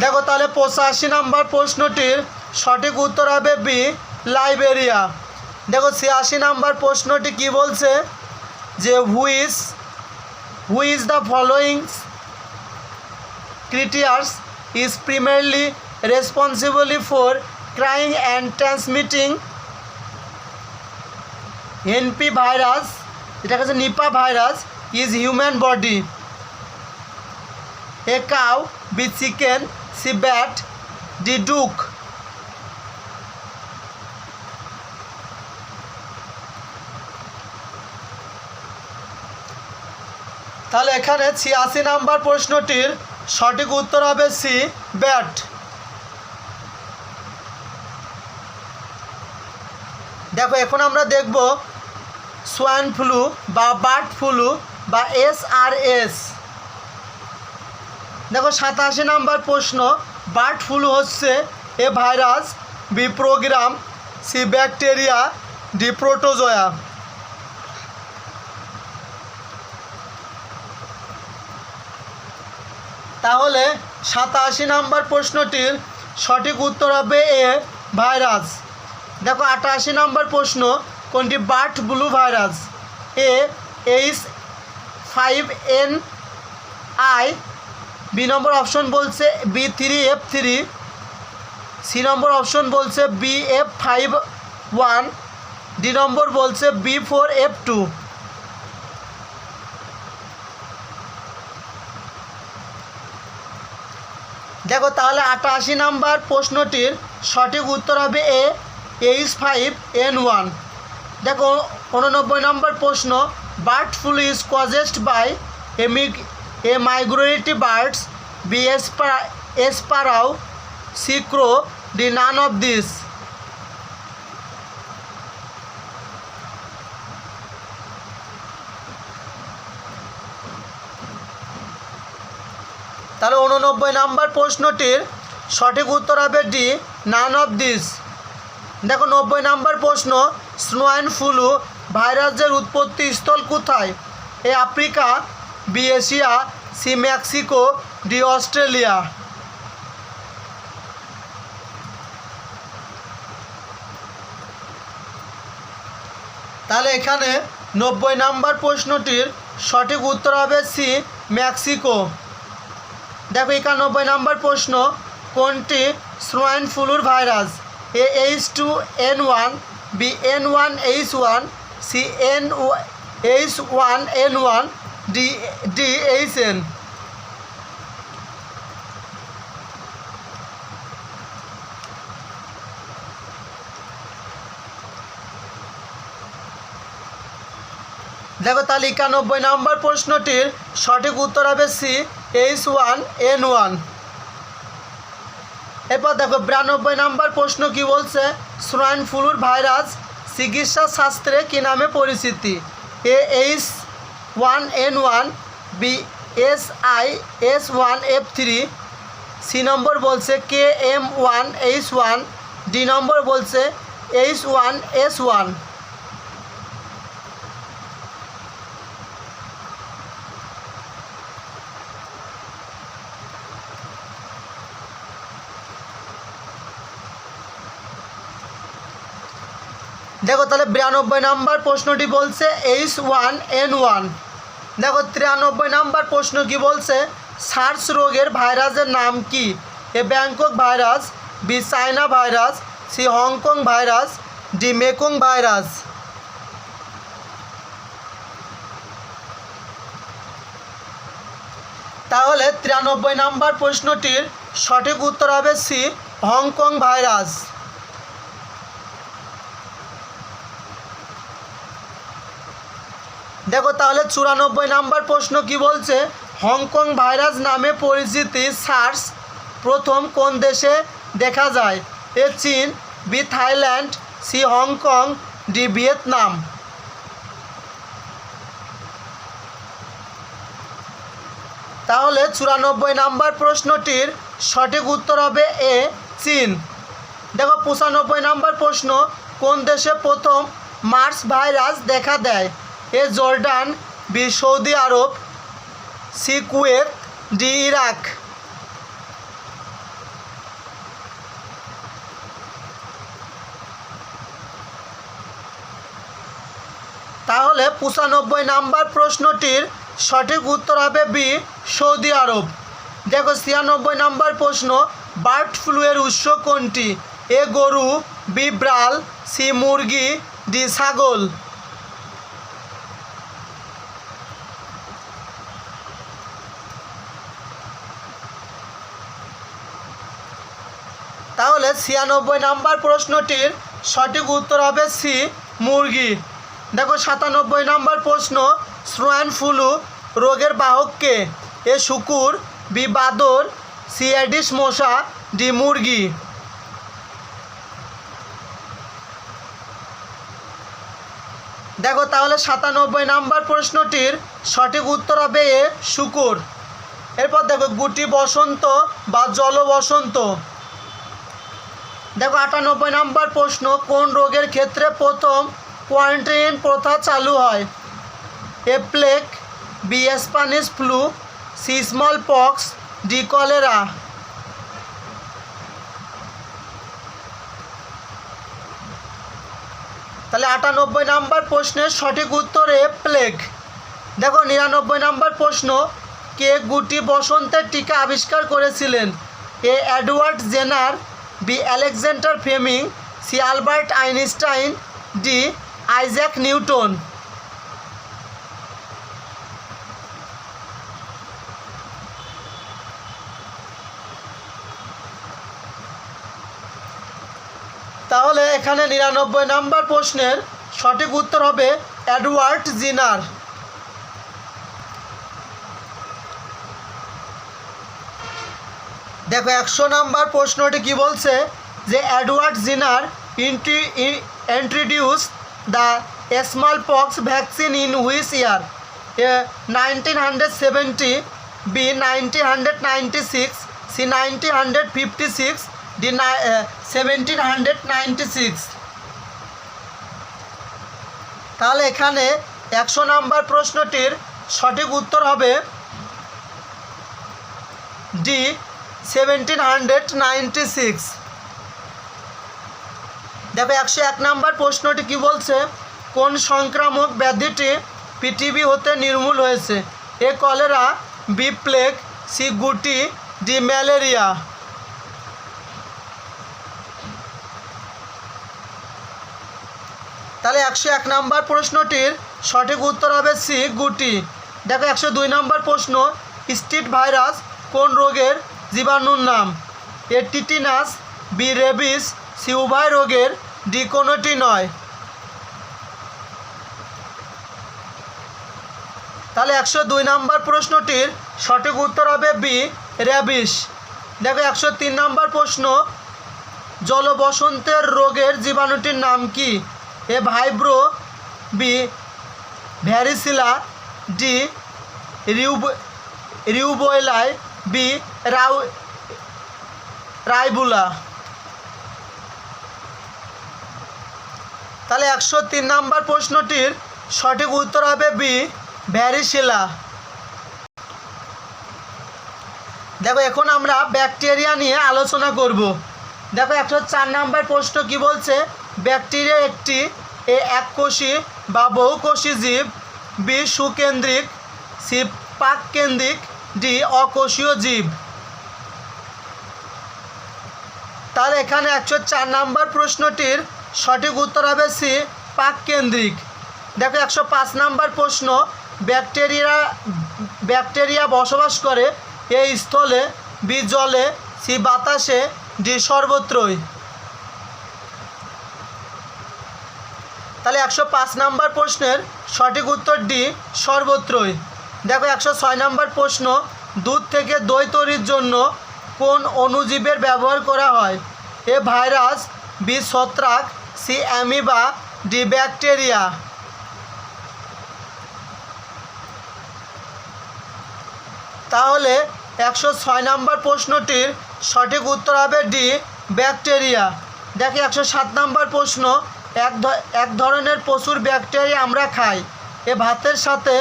দেখো তাহলে ৮৫ নম্বর প্রশ্নটির সঠিক উত্তর হবে বি লাইবেরিয়া। দেখো ৮৬ নম্বর প্রশ্নটি কি বলছে, যে who is the following creatures is primarily responsibly for carrying and transmitting NP virus, এটাকে হচ্ছে Nipah virus, is human body, A cow, B chicken, C bat, D duck. তাহলে এখানে ৮৬ নম্বর প্রশ্নটির সঠিক উত্তর হবে সি ব্যাট। দেখো এখন আমরা দেখব সোয়াইন ফ্লু বা বার্ড ফ্লু বা SRS। দেখো ৮৭ নম্বর প্রশ্ন, বার্ড ফ্লু হচ্ছে A virus, B program, C bacteria, D protozoa. তাহলে ৮৭ নম্বর প্রশ্নটির সঠিক উত্তর হবে এ ভাইরাস। দেখো ৮৮ নম্বর প্রশ্ন, কোনটি বার্ড ফ্লু ভাইরাস, এ H5N1, বি নম্বর অপশন বলছে B3F3, সি নম্বর অপশন বলছে BF51, ডি নম্বর বলছে B4F2। দেখো তাহলে ৮৮ নম্বর প্রশ্নটির সঠিক উত্তর হবে এ H5N1। দেখো 89 নম্বর প্রশ্ন, bird flu is caused by A migratory birds B sparrow C crow D none of this. তাহলে 89 নম্বর প্রশ্নটির সঠিক উত্তর হবে ডি, নান অফ দিস। দেখো 90 নম্বর প্রশ্ন, সোয়াইন ফ্লু ভাইরাসের উৎপত্তি স্থল কোথায়? A Africa, B Asia, C Mexico, D Australia. তাহলে এখানে 90 নম্বর প্রশ্নটির সঠিক উত্তর হবে সি, মেক্সিকো। দেখো 91 নম্বর প্রশ্ন, কোনটি সোয়াইন ফ্লুর virus? A H2N1, B N1H1, C H1N1, D HN। দেখো তাহলে 91 নম্বর প্রশ্নটির সঠিক উত্তর হবে সি, H1N1। এরপর দেখো 92 নম্বর প্রশ্ন কি বলছে? সোয়াইন ফ্লুর ভাইরাস চিকিৎসা শাস্ত্রে কী নামে পরিচিতি? এ H1N1, B SIS1F3, C number বলছে KM1H1, ডি নম্বর বলছে H1S1। দেখো তাহলে 92 নম্বর প্রশ্নটি বলছে H1N1। দেখো 93 নম্বর প্রশ্ন কি বলছে? সার্স রোগের ভাইরাসের নাম কি? A Bangkok virus, B China virus, C Hong Kong virus, D Mekong virus. তাহলে 93 নম্বর প্রশ্নটির সঠিক উত্তর হবে সি, হংকং ভাইরাস। দেখো তাহলে 94 নম্বর প্রশ্ন কি বলছে? হংকং ভাইরাস নামে পরিচিতি সার্স প্রথম কোন দেশে দেখা যায়? এ চীন, B Thailand, C Hong Kong, D Vietnam. তাহলে 94 নম্বর প্রশ্নটির সঠিক উত্তর হবে এ, চীন। দেখো 95 নম্বর প্রশ্ন, কোন দেশে প্রথম মার্স ভাইরাস দেখা দেয়? এ জর্ডান, বি সৌদি আরব, সি কুয়েত, ডি ইরাক। তাহলে 95 নম্বর প্রশ্নটির সঠিক উত্তর হবে বি, সৌদি আরব। দেখো 96 নম্বর প্রশ্ন, বার্ড ফ্লু এর উৎস কোনটি? এ গরু, বি বিড়াল, সি মুরগি, ডি ছাগল। তাহলে 96 নম্বর প্রশ্নটির সঠিক উত্তর হবে সি, মুরগি। দেখো 97 নম্বর প্রশ্ন, সোয়াইন ফ্লু রোগের বাহক কে? এ শূকর, বি বাদর, সি এডিস মশা, ডি মুরগি। দেখো তাহলে 97 নম্বর প্রশ্নটির সঠিক উত্তর হবে এ, শূকর। এরপর দেখো গুটি বসন্ত বা জল বসন্ত। দেখো 98 নম্বর প্রশ্ন, কোন রোগের ক্ষেত্রে প্রথম কোয়ারেন্টাইন প্রথা চালু হয়? A plague, B Spanish flu, C smallpox, D cholera. তাহলে 98 নম্বর প্রশ্নের সঠিক উত্তর এ, প্লেগ। দেখো 99 নম্বর প্রশ্ন, কে গুটি বসন্তের টিকা আবিষ্কার করেছিলেন? A Edward Jenner, B Alexander Fleming, C Albert Einstein, D Isaac Newton. তাহলে এখানে 99 নম্বর প্রশ্নের সঠিক উত্তর হবে এডওয়ার্ড জেনার। দেখো 100 নাম্বার প্রশ্নটি কি বলছে যে Edward Jenner introduce the small pox vaccine in which year? 1970, B 1996, C 1956, D 1796। তাহলে এখানে 100 নাম্বার প্রশ্নটির সঠিক উত্তর হবে ডি 1796। দেখো 101 নাম্বার প্রশ্নটি কি বলছে কোন সংক্রামক ব্যাধিটি পৃথিবী হতে নির্মূল হয়েছে? এ কলেরা, বি প্লেগ, সি গুটি, ডি ম্যালেরিয়া। তাহলে 101 নাম্বার প্রশ্নটির সঠিক উত্তর হবে সি গুটি। দেখো 102 নাম্বার প্রশ্ন স্ট্রিট ভাইরাস কোন রোগের জীবাণুর নাম? এ টিটিনাস, বি রেবিস, সি উভয় রোগের, ডি কোনোটি নয়। তাহলে 102 নাম্বার প্রশ্নটির সঠিক উত্তর হবে বি র্যাবিস। দেখো 103 নাম্বার প্রশ্ন জলবসন্তের রোগের জীবাণুটির নাম কি? এ ভাইব্রো, বি ভ্যারিসিলা, ডি রিউবোয়েলাই, বি রাইবুলা। তাহলে 103 নাম্বার প্রশ্নটির সঠিক উত্তর হবে বি ভ্যারিসিলা। দেখো এখন আমরা ব্যাকটেরিয়া নিয়ে আলোচনা করব। দেখো 104 নাম্বার প্রশ্ন কি বলছে ব্যাকটেরিয়া একটি এককোষী বা বহুকোষী জীব, বি সুকেন্দ্রিক, সি পাককেন্দ্রিক, ডি অকোষীয় জীব। তাহলে এখানে 104 নাম্বার প্রশ্নটির সঠিক উত্তর হবে সি পাককেন্দ্রিক। দেখো 105 নাম্বার প্রশ্ন ব্যাকটেরিয়া বসবাস করে এই স্থলে, বি জলে, সি বাতাসে, ডি সর্বত্রই। তাহলে 105 নাম্বার প্রশ্নের সঠিক উত্তর ডি সর্বত্রই। দেখো 106 নাম্বার প্রশ্ন দুধ থেকে দই তৈরির জন্য কোন অণুজীবের ব্যবহার করা হয়? এ ভাইরাস, বি ছত্রাক, সি অ্যামিবা, ডি ব্যাকটেরিয়া। তাহলে 106 নাম্বার প্রশ্নটির সঠিক উত্তর হবে ডি ব্যাকটেরিয়া। দেখি 107 নাম্বার প্রশ্ন এক ধরনের প্রচুর ব্যাকটেরিয়া আমরা খাই, এ ভাতের সাথে,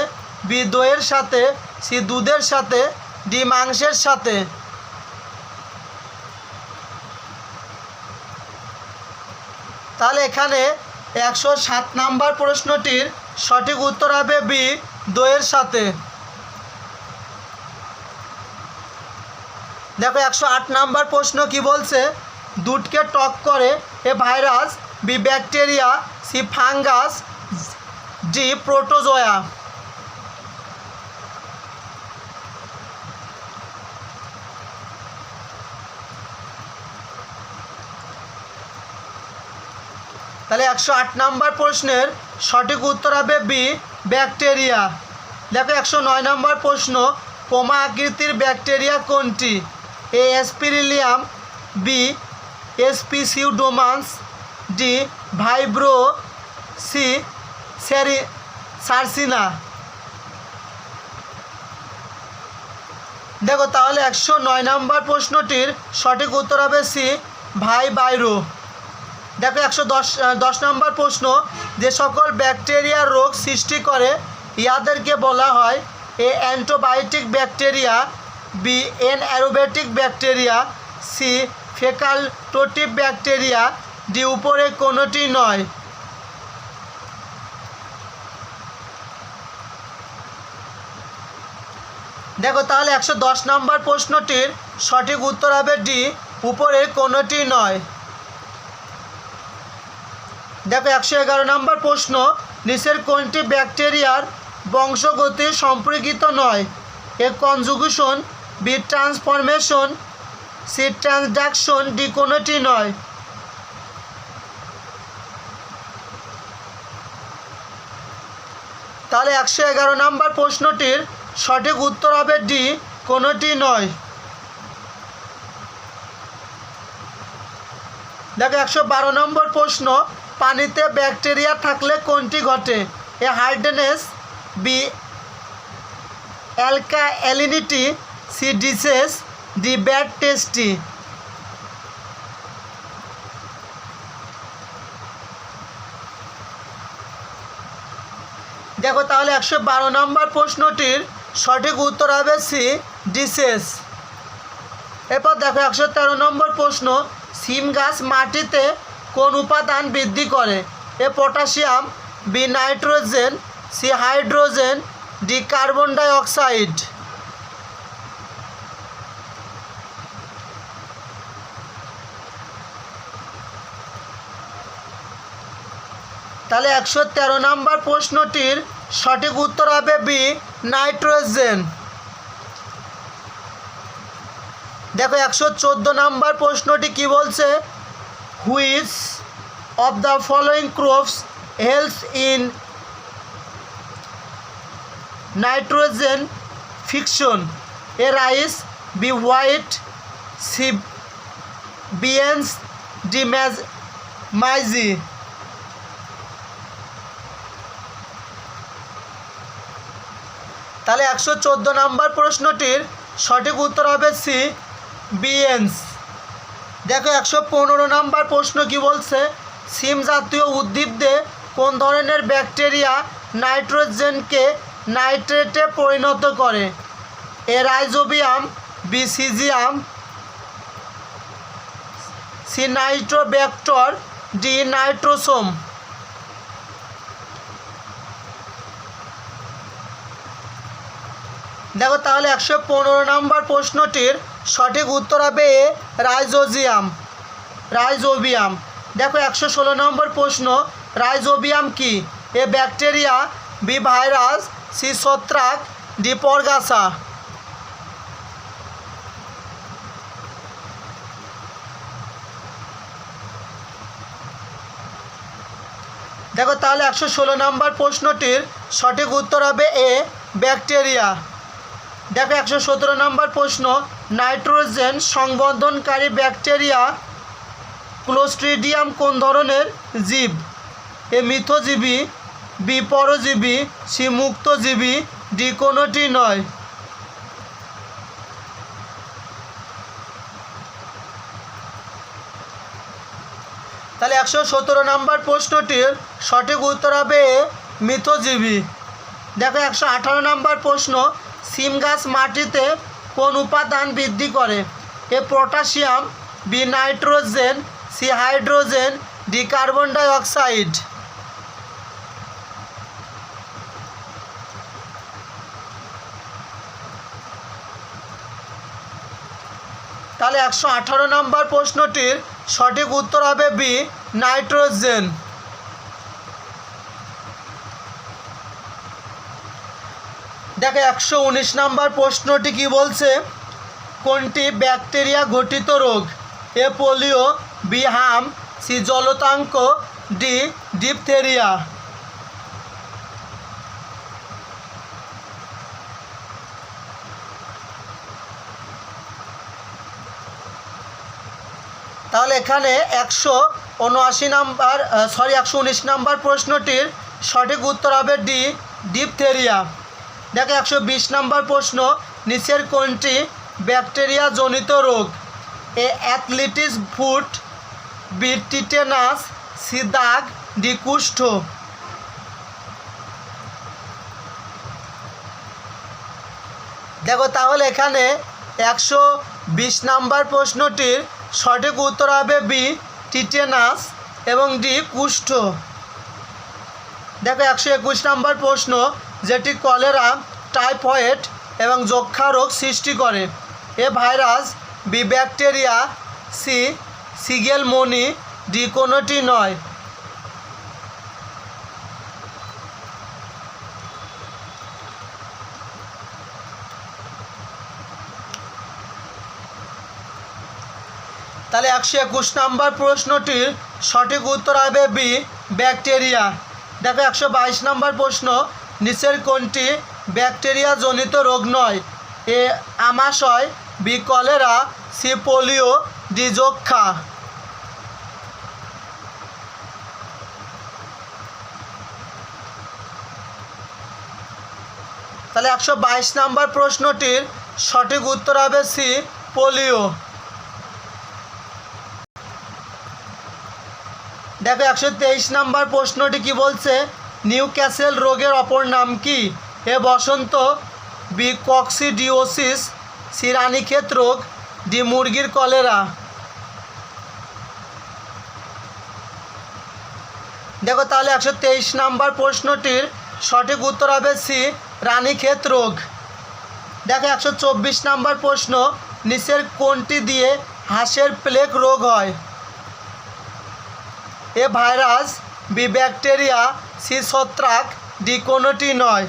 বি দইয়ের সাথে, সি দুধের সাথে, ডি মাংসের সাথে। তাহলে এখানে 107 নাম্বার প্রশ্নটির সঠিক উত্তর হবে বি দইয়ের সাথে। দেখো 108 নাম্বার প্রশ্ন কি বলছে দুধকে টক করে A virus, B bacteria, C fungus, D protozoa. তাহলে 108 নাম্বার প্রশ্নের সঠিক উত্তর হবে বি ব্যাকটেরিয়া। দেখো 109 নাম্বার প্রশ্ন কোমা আকৃতির ব্যাকটেরিয়া কোনটি? এ অ্যাসপিরিলিয়াম, বি এসপিসিউডোমাস, ডি ভাইব্রো, সি সার্সিনা। দেখো তাহলে 109 নাম্বার প্রশ্নটির সঠিক উত্তর হবে সি ভাইব্রো। দেখো 110 নম্বর প্রশ্ন যে সকল ব্যাকটেরিয়া রোগ সৃষ্টি করে ইয়াদেরকে বলা হয় A antibiotic bacteria, B anaerobic bacteria, C facultative bacteria, D উপরে কোনোটি নয়। দেখো তাহলে 110 নম্বর প্রশ্নটির সঠিক উত্তর হবে ডি উপরে কোনোটি নয়। দেখো 111 নম্বর প্রশ্ন নিচের কোনটি ব্যাকটেরিয়ার বংশগতি সম্পর্কিত নয়? A conjugation, B transformation, C transduction, D কোনোটি নয়। তাহলে 111 নম্বর প্রশ্নটির সঠিক উত্তর হবে ডি কোনোটি নয়। দেখো 112 নম্বর প্রশ্ন, পানিতে ব্যাকটেরিয়া থাকলে কোনটি ঘটে? A hardness, B alkalinity, C disease, D bad tasty. দেখো তাহলে 112 নম্বর প্রশ্নটির সঠিক উত্তর হবে সি ডিসেস। এরপর দেখো 113 নম্বর প্রশ্ন, সিম গাছ মাটিতে কোন উপাদান বৃদ্ধি করে? A potassium, B nitrogen, C hydrogen, D carbon dioxide. তাহলে 113 নম্বর প্রশ্নটির সঠিক উত্তর হবে বি নাইট্রোজেন। দেখো 114 নম্বর প্রশ্নটি কি বলছে? Which of the following crops helps in nitrogen fixation? A rice, B wheat, C beans, D maize. তাহলে 114 নম্বর প্রশ্নটির সঠিক উত্তর হবে সি বিনস। দেখো 115 নম্বর প্রশ্ন কি বলছে? সিম জাতীয় উদ্ভিদে কোন ধরনের ব্যাকটেরিয়া নাইট্রোজেনকে নাইট্রেটে পরিণত করে? A Rhizobium, B caesium, C Nitrobacter, D nitrosome. দেখো তাহলে 115 নম্বর প্রশ্নটির সঠিক উত্তর হবে এ রাইজোবিয়াম। দেখো 116 নম্বর প্রশ্ন, রাইজোবিয়াম কি? এ ব্যাকটেরিয়া, বি ভাইরাস, সি ছত্রাক, ডি পরগাছা। দেখো তাহলে 116 নম্বর প্রশ্নটির সঠিক উত্তর হবে এ ব্যাকটেরিয়া। দেখো 117 নম্বর প্রশ্ন, নাইট্রোজেন সংবন্ধনকারী ব্যাকটেরিয়া ক্লোস্ট্রিডিয়াম কোন ধরনের জীব? এ মিথজীবী, বি পরজীবী, সি মুক্তজীবী, ডি কোনোটি নয়। তাহলে 117 নম্বর প্রশ্নটির সঠিক উত্তর হবে মিথজীবী। দেখো 118 নম্বর প্রশ্ন, সিম গাছ মাটিতে কোন উপাদান বৃদ্ধি করে? A potassium, B nitrogen, C hydrogen, D carbon dioxide. তাহলে 118 নম্বর প্রশ্নটির সঠিক উত্তর হবে বি নাইট্রোজেন। দেখো 119 নম্বর প্রশ্নটি কি বলছে? কোনটি ব্যাকটেরিয়া ঘটিত রোগ? এ পোলিও, বি হাম, সি জলতাঙ্ক, ডি ডিপথেরিয়া। তাহলে এখানে 119 নম্বর প্রশ্নটির সঠিক উত্তর হবে ডি ডিপথেরিয়া। দেখো 120 নম্বর প্রশ্ন, নিচের কোনটি ব্যাকটেরিয়া জনিত রোগ? এ অ্যাথলিটিস ফুট, বি টিটেনাস, সি দাগ, ডি কুষ্ঠ। দেখো তাহলে এখানে 120 নম্বর প্রশ্নটির সঠিক উত্তর হবে বি টিটেনাস এবং ডি কুষ্ঠ। দেখো 121 নম্বর প্রশ্ন, যেটি কলেরা, টাইফয়েড এবং যক্ষা রোগ সৃষ্টি করে? A virus, B bacteria, C সিগেলমনি, ডি কোনোটি নয়। তাহলে 121 নম্বর প্রশ্নটির সঠিক উত্তর হবে বি ব্যাকটেরিয়া। দেখো 122 নম্বর প্রশ্ন, নিচের কোনটি ব্যাকটেরিয়া জনিত রোগ নয়? এ আমাশয়, B cholera, C polio, D যক্ষা। তাহলে 122 নম্বর প্রশ্নটির সঠিক উত্তর হবে সি, পোলিও। দেখো 123 নম্বর প্রশ্নটি কি বলছে, নিউক্যাসল রোগের অপর নাম কি? এ বসন্ত, বি কক্সিডিওসিস, সি রানীক্ষেত রোগ, ডি মুরগির কলেরা। দেখো তাহলে 123 নম্বর প্রশ্নটির সঠিক উত্তর হবে সি, রানীক্ষেত রোগ। দেখো 124 নম্বর প্রশ্ন, নিচের কোনটি দিয়ে হাঁসের প্লেগ রোগ হয়? এ ভাইরাস, বি ব্যাকটেরিয়া, সি ছত্রাক, ডি কোনোটি নয়।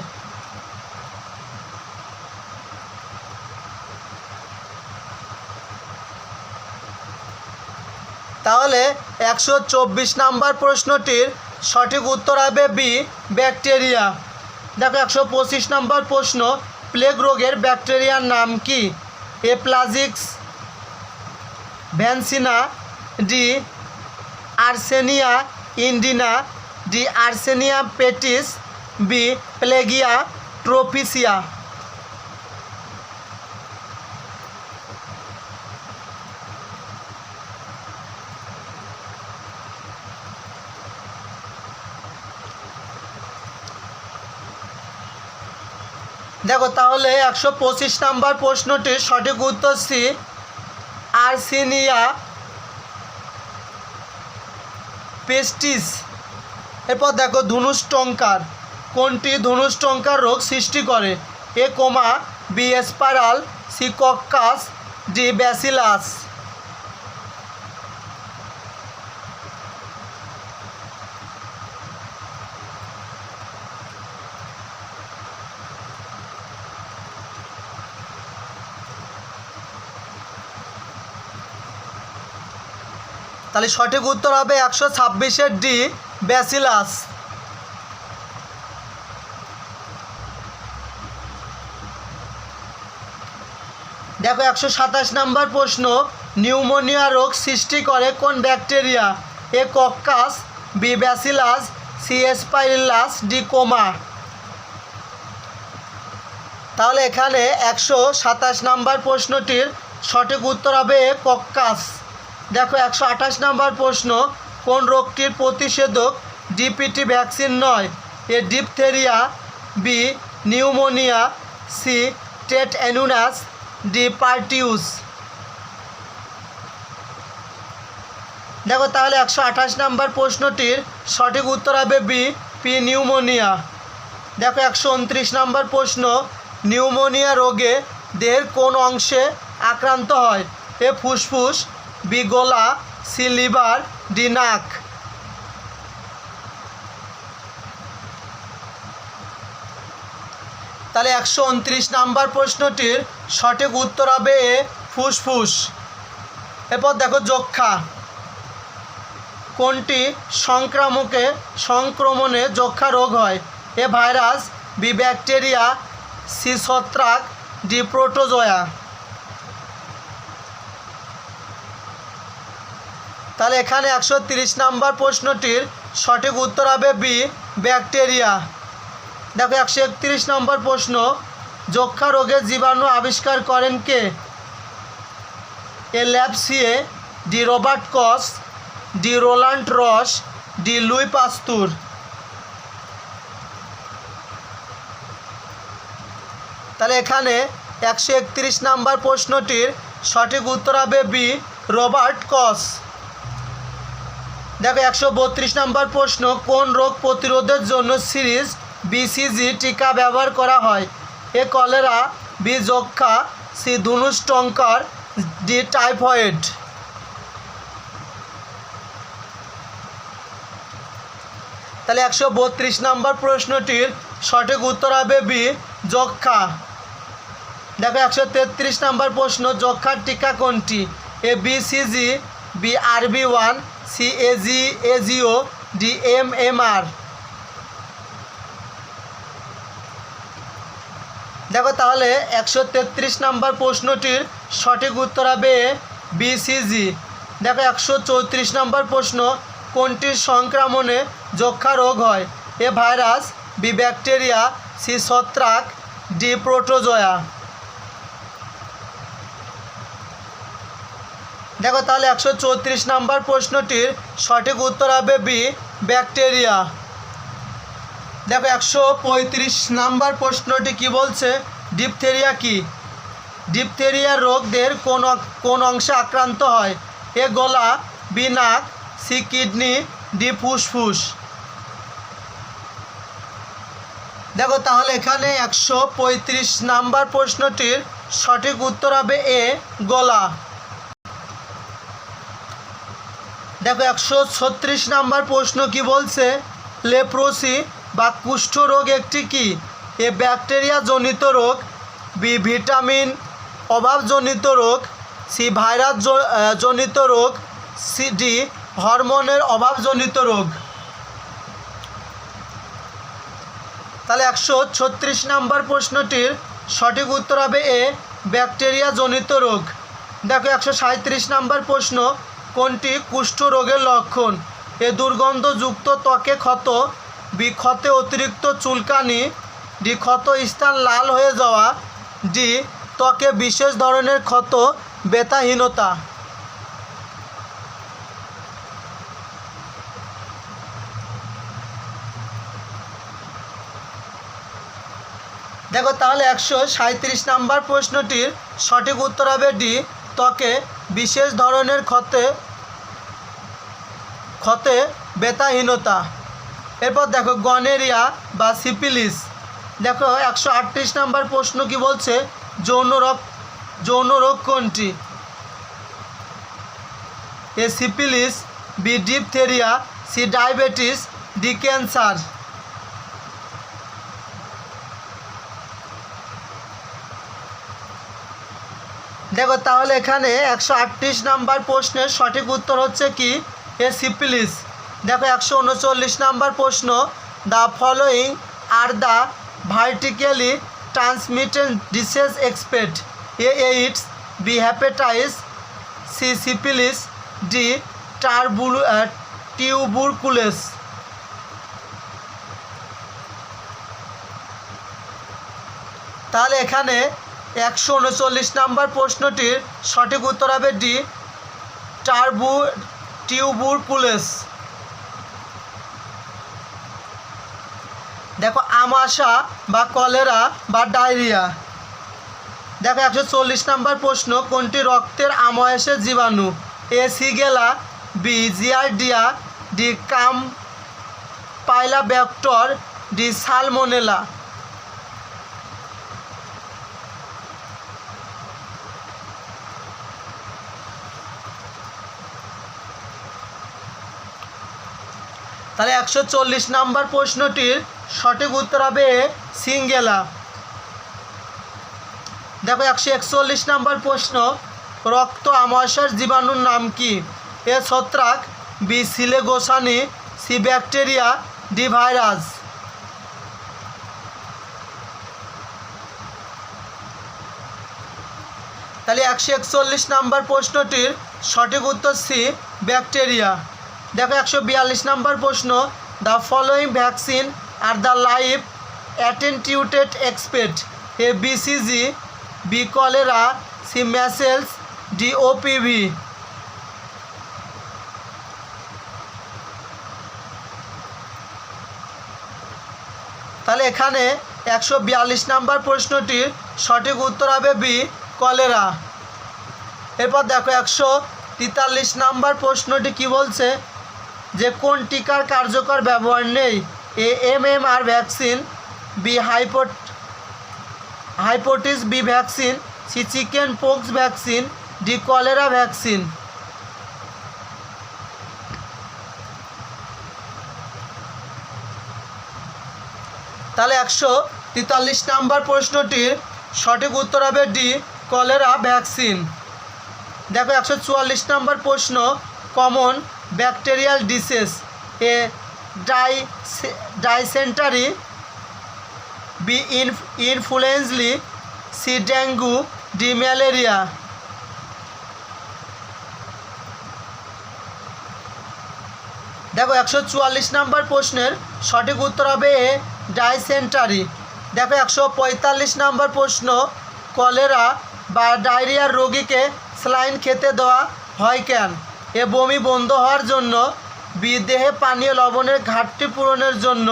তাহলে 124 নম্বর প্রশ্নটির সঠিক উত্তর হবে বি, ব্যাকটেরিয়া। দেখো 125 নম্বর প্রশ্ন, প্লেগ রোগের ব্যাকটেরিয়ার নাম কি? এ প্লাজিক্স ভ্যানসিনা, ডি আর্সেনিয়া ইন্ডিনা, ডি আর্সেনিয়া পেটিস, বি প্লেগিয়া ট্রোপিসিয়া। দেখো তাহলে 125 নম্বর প্রশ্নটির সঠিক উত্তর সি, আর্সেনিয়া পেস্টিস। এরপর দেখো ধনুষ্টঙ্কার, কোনটি ধনুষ্টঙ্কার রোগ সৃষ্টি করে? A comma, B spiral, C coccus, D bacillus. তাহলে সঠিক উত্তর হবে 126-এর ডি, ব্যাসিলাস। দেখো 127 নম্বর প্রশ্ন, নিউমোনিয়া রোগ সৃষ্টি করে কোন bacteria? A coccus, B bacillus, C spirillus, D comma. তাহলে এখানে 127 নম্বর প্রশ্নটির সঠিক উত্তর হবে এ কক্কাস। দেখো 128 নম্বর প্রশ্ন, কোন রোগটির প্রতিষেধক ডিপিটি ভ্যাকসিন নয়? A diphtheria, B pneumonia, C tetanus, D pertussis. দেখো তাহলে 128 নম্বর প্রশ্নটির সঠিক উত্তর হবে বি, পি নিউমোনিয়া। দেখো 129 নম্বর প্রশ্ন, নিউমোনিয়া রোগে দেহের কোন অংশে আক্রান্ত হয়? এ ফুসফুস, বি গলা, সি লিভার, ডি নাক। তাহলে 129 নম্বর প্রশ্নটির সঠিক উত্তর হবে এ ফুসফুস। এরপর দেখো যক্ষা, কোনটি সংক্রমণে যক্ষা রোগ হয়? এ ভাইরাস, বি ব্যাকটেরিয়া, সি ছত্রাক, ডি প্রোটোজোয়া। তাহলে এখানে 130 নম্বর প্রশ্নটির সঠিক উত্তর হবে বি, ব্যাকটেরিয়া। দেখো 131 নম্বর প্রশ্ন, যক্ষা রোগের জীবাণু আবিষ্কার করেন কে? এ ল্যাবসিয়ে, ডি রবার্ট কস, ডি রোল্যান্ড রস, ডি লুই পাস্তুর। তাহলে এখানে 131 নম্বর প্রশ্নটির সঠিক উত্তর হবে বি, রবার্ট কস। দেখো 132 নম্বর প্রশ্ন, কোন রোগ প্রতিরোধের জন্য সিরিজ বিসিজি টিকা ব্যবহার করা হয়? এ কলেরা, বি যক্ষা, সি ধনুষ্টঙ্কার, ডি টাইফয়েড। তাহলে 132 নম্বর প্রশ্নটির সঠিক উত্তর হবে বি, যক্ষা। দেখো 133 নম্বর প্রশ্ন, যক্ষার টিকা কোনটি? A BCG, B RB one, C AGO, D MMR. দেখো তাহলে 133 নম্বর প্রশ্নটির সঠিক উত্তর হবে বিসিজি। দেখো 134 নম্বর প্রশ্ন, কোনটির সংক্রমণে যক্ষা রোগ হয়? এ ভাইরাস, বি ব্যাকটেরিয়া, সি ছত্রাক, ডি প্রোটোজোয়া। দেখো তাহলে 134 নাম্বার প্রশ্নটির সঠিক উত্তর হবে বি ব্যাকটেরিয়া। দেখো 135 নাম্বার প্রশ্নটি কি বলছে, ডিপথেরিয়া কি? ডিপথেরিয়া রোগদের কোন অংশে আক্রান্ত হয়? এ গলা, বি নাক, সি কিডনি, ডি ফুসফুস। দেখো তাহলে এখানে 135 নাম্বার প্রশ্নটির সঠিক উত্তর হবে এ গলা। দেখো 136 নাম্বার প্রশ্ন কি বলছে, লেপ্রোসি বা কুষ্ঠরোগ একটি কি? এ ব্যাকটেরিয়া জনিত রোগ, বি ভিটামিন অভাবজনিত রোগ, সি ভাইরাস জনিত রোগ, সি ডি হরমোনের অভাবজনিত রোগ। তাহলে 136 নাম্বার প্রশ্নটির সঠিক উত্তর হবে এ ব্যাকটেরিয়া জনিত রোগ। দেখো 137 নাম্বার প্রশ্ন, কোনটি কুষ্ঠ রোগের লক্ষণ? এ দুর্গন্ধযুক্ত ত্বকে ক্ষত, বি ক্ষতে অতিরিক্ত চুলকানি, ডি ক্ষত স্থান লাল হয়ে যাওয়া, ডি ত্বকে বিশেষ ধরনের ক্ষত ব্যথাহীনতা। দেখো তাহলে 137 নাম্বার প্রশ্নটির সঠিক উত্তর হবে ডি ত্বকে বিশেষ ধরনের ক্ষতে ব্যথাহীনতা। এরপর দেখো গনেরিয়া বা সিপিলিস। দেখো 138 নাম্বার প্রশ্ন কি বলছে, যৌন রোগ কোনটি? A syphilis, B diphtheria, C diabetes, D cancer. দেখো তাহলে এখানে 138 নাম্বার প্রশ্নের সঠিক উত্তর হচ্ছে কি এ সিপিলিস। দেখো 139 নাম্বার প্রশ্ন, the following are the vertically transmitted disease except? A AIDS, B hepatitis, C syphilis, D tuberculosis. তাহলে এখানে 139 নাম্বার প্রশ্নটির সঠিক উত্তর হবে ডি টিউবুরকুলোস। দেখো আমাশা বা কলেরা বা ডায়রিয়া। দেখো 140 নাম্বার প্রশ্ন, কোনটি রক্তের আমাশয়ের জীবাণু? A Shigella, B Giardia, D Campylobacter, D Salmonella. তাহলে 140 নাম্বার প্রশ্নটির সঠিক উত্তর হবে সিঙ্গেলা। দেখো 141 নাম্বার প্রশ্ন, রক্ত আমাশয়ের জীবাণুর নাম কি? এ ছত্রাক, বি সিলেগোসানি, সি ব্যাকটেরিয়া, ডি ভাইরাস। তাহলে 141 নাম্বার প্রশ্নটির সঠিক উত্তর সি ব্যাকটেরিয়া। দেখো 142 নাম্বার প্রশ্ন, the following vaccine are the live attenuated except? A BCG, B cholera, C measles, D OPV. তাহলে এখানে 142 নাম্বার প্রশ্নটির সঠিক উত্তর হবে বি কলেরা। এরপর দেখো 143 নাম্বার প্রশ্নটি কি বলছে, যে কোন টিকার কার্যকর ব্যবহার নেই? A MMR vaccine, B hepatitis B vaccine, C chicken pox vaccine, D cholera vaccine. তাহলে 143 নাম্বার প্রশ্নটির সঠিক উত্তর হবে ডি কলেরা ভ্যাকসিন। দেখো 144 নাম্বার প্রশ্ন, common bacterial disease? A dysentery, B influenza, C dengue, D malaria. দেখো 144 নাম্বার প্রশ্নের সঠিক উত্তর হবে এ ডাইসেন্টারি। দেখো 145 নম্বর প্রশ্ন, কলেরা বা ডায়রিয়ার রোগীকে স্যালাইন খেতে দেওয়া হয় কেন? এ বমি বন্ধ হওয়ার জন্য, বি দেহে পানীয় লবণের ঘাটতি পূরণের জন্য,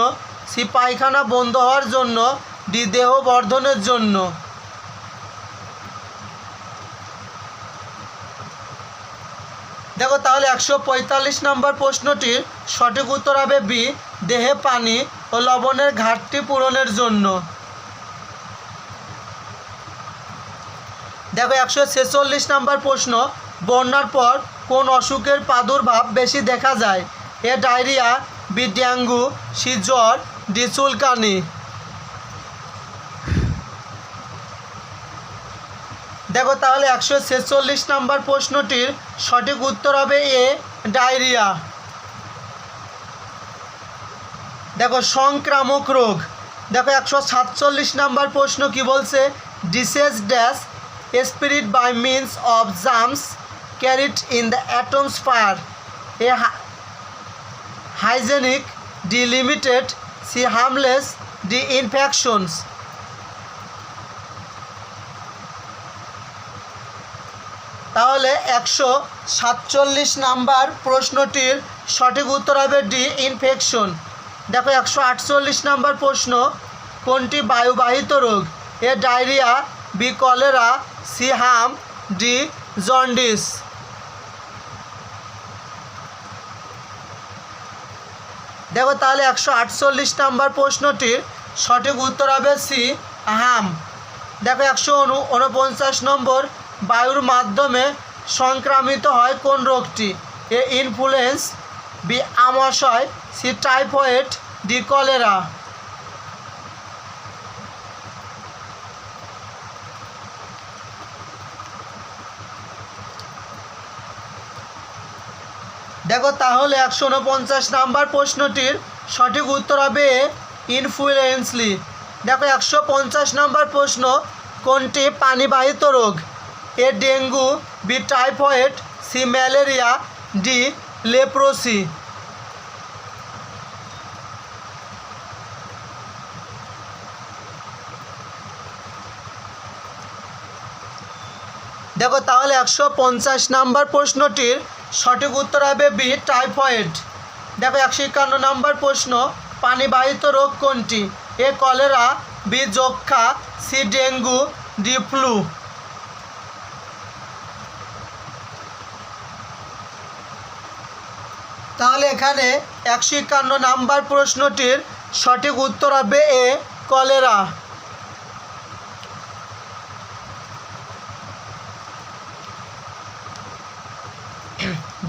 সি পায়খানা বন্ধ হওয়ার জন্য, ডি দেহ বর্ধনের জন্য। দেখো তাহলে 145 নম্বর প্রশ্নটির সঠিক উত্তর হবে বি, দেহে পানি ও লবণের ঘাটতি পূরণের জন্য। দেখো 146 নম্বর প্রশ্ন, বন্যার পর কোন অসুখের প্রাদুর্ভাব বেশি দেখা যায়? A diarrhoea, B dengue, C জ্বর, ডি চুলকানি। দেখো তাহলে 146 নম্বর প্রশ্নটির সঠিক উত্তর হবে এ, ডায়রিয়া। দেখো সংক্রামক রোগ। দেখো 147 নম্বর প্রশ্ন কি বলছে? Disease dash spread by means of germs carried in the atmosphere, A hygienic, D limited, C harmless, D infections. তাহলে 147 নাম্বার প্রশ্নটির সঠিক উত্তর হবে ডি, ইনফেকশন। দেখো 148 নাম্বার প্রশ্ন, কোনটি বায়ুবাহিত রোগ? A diarrhoea, B cholera, C হাম, ডি জন্ডিস। দেখো তাহলে 148 নাম্বার প্রশ্নটির সঠিক উত্তর হবে সি, হাম। দেখো 149 নম্বর, বায়ুর মাধ্যমে সংক্রামিত হয় কোন রোগটি? এ ইনফ্লুয়েঞ্জ, বি আমাশয়, সি টাইফয়েড, ডি কলেরা। দেখো তাহলে 149 নাম্বার প্রশ্নটির সঠিক উত্তর হবে ইনফ্লুয়েন্সলি। দেখো 150 নাম্বার প্রশ্ন, কোনটি পানিবাহিত রোগ? A dengue, B typhoid, C malaria, D leprosy. দেখো তাহলে 150 নাম্বার প্রশ্নটির সঠিক উত্তর হবে বি, টাইফয়েড। দেখো 151 নাম্বার প্রশ্ন, পানিবাহিত রোগ কোনটি? এ কলেরা, বি যক্ষা, সি ডেঙ্গু, ডি ফ্লু। তাহলে এখানে 151 নাম্বার প্রশ্নটির সঠিক উত্তর হবে এ, কলেরা।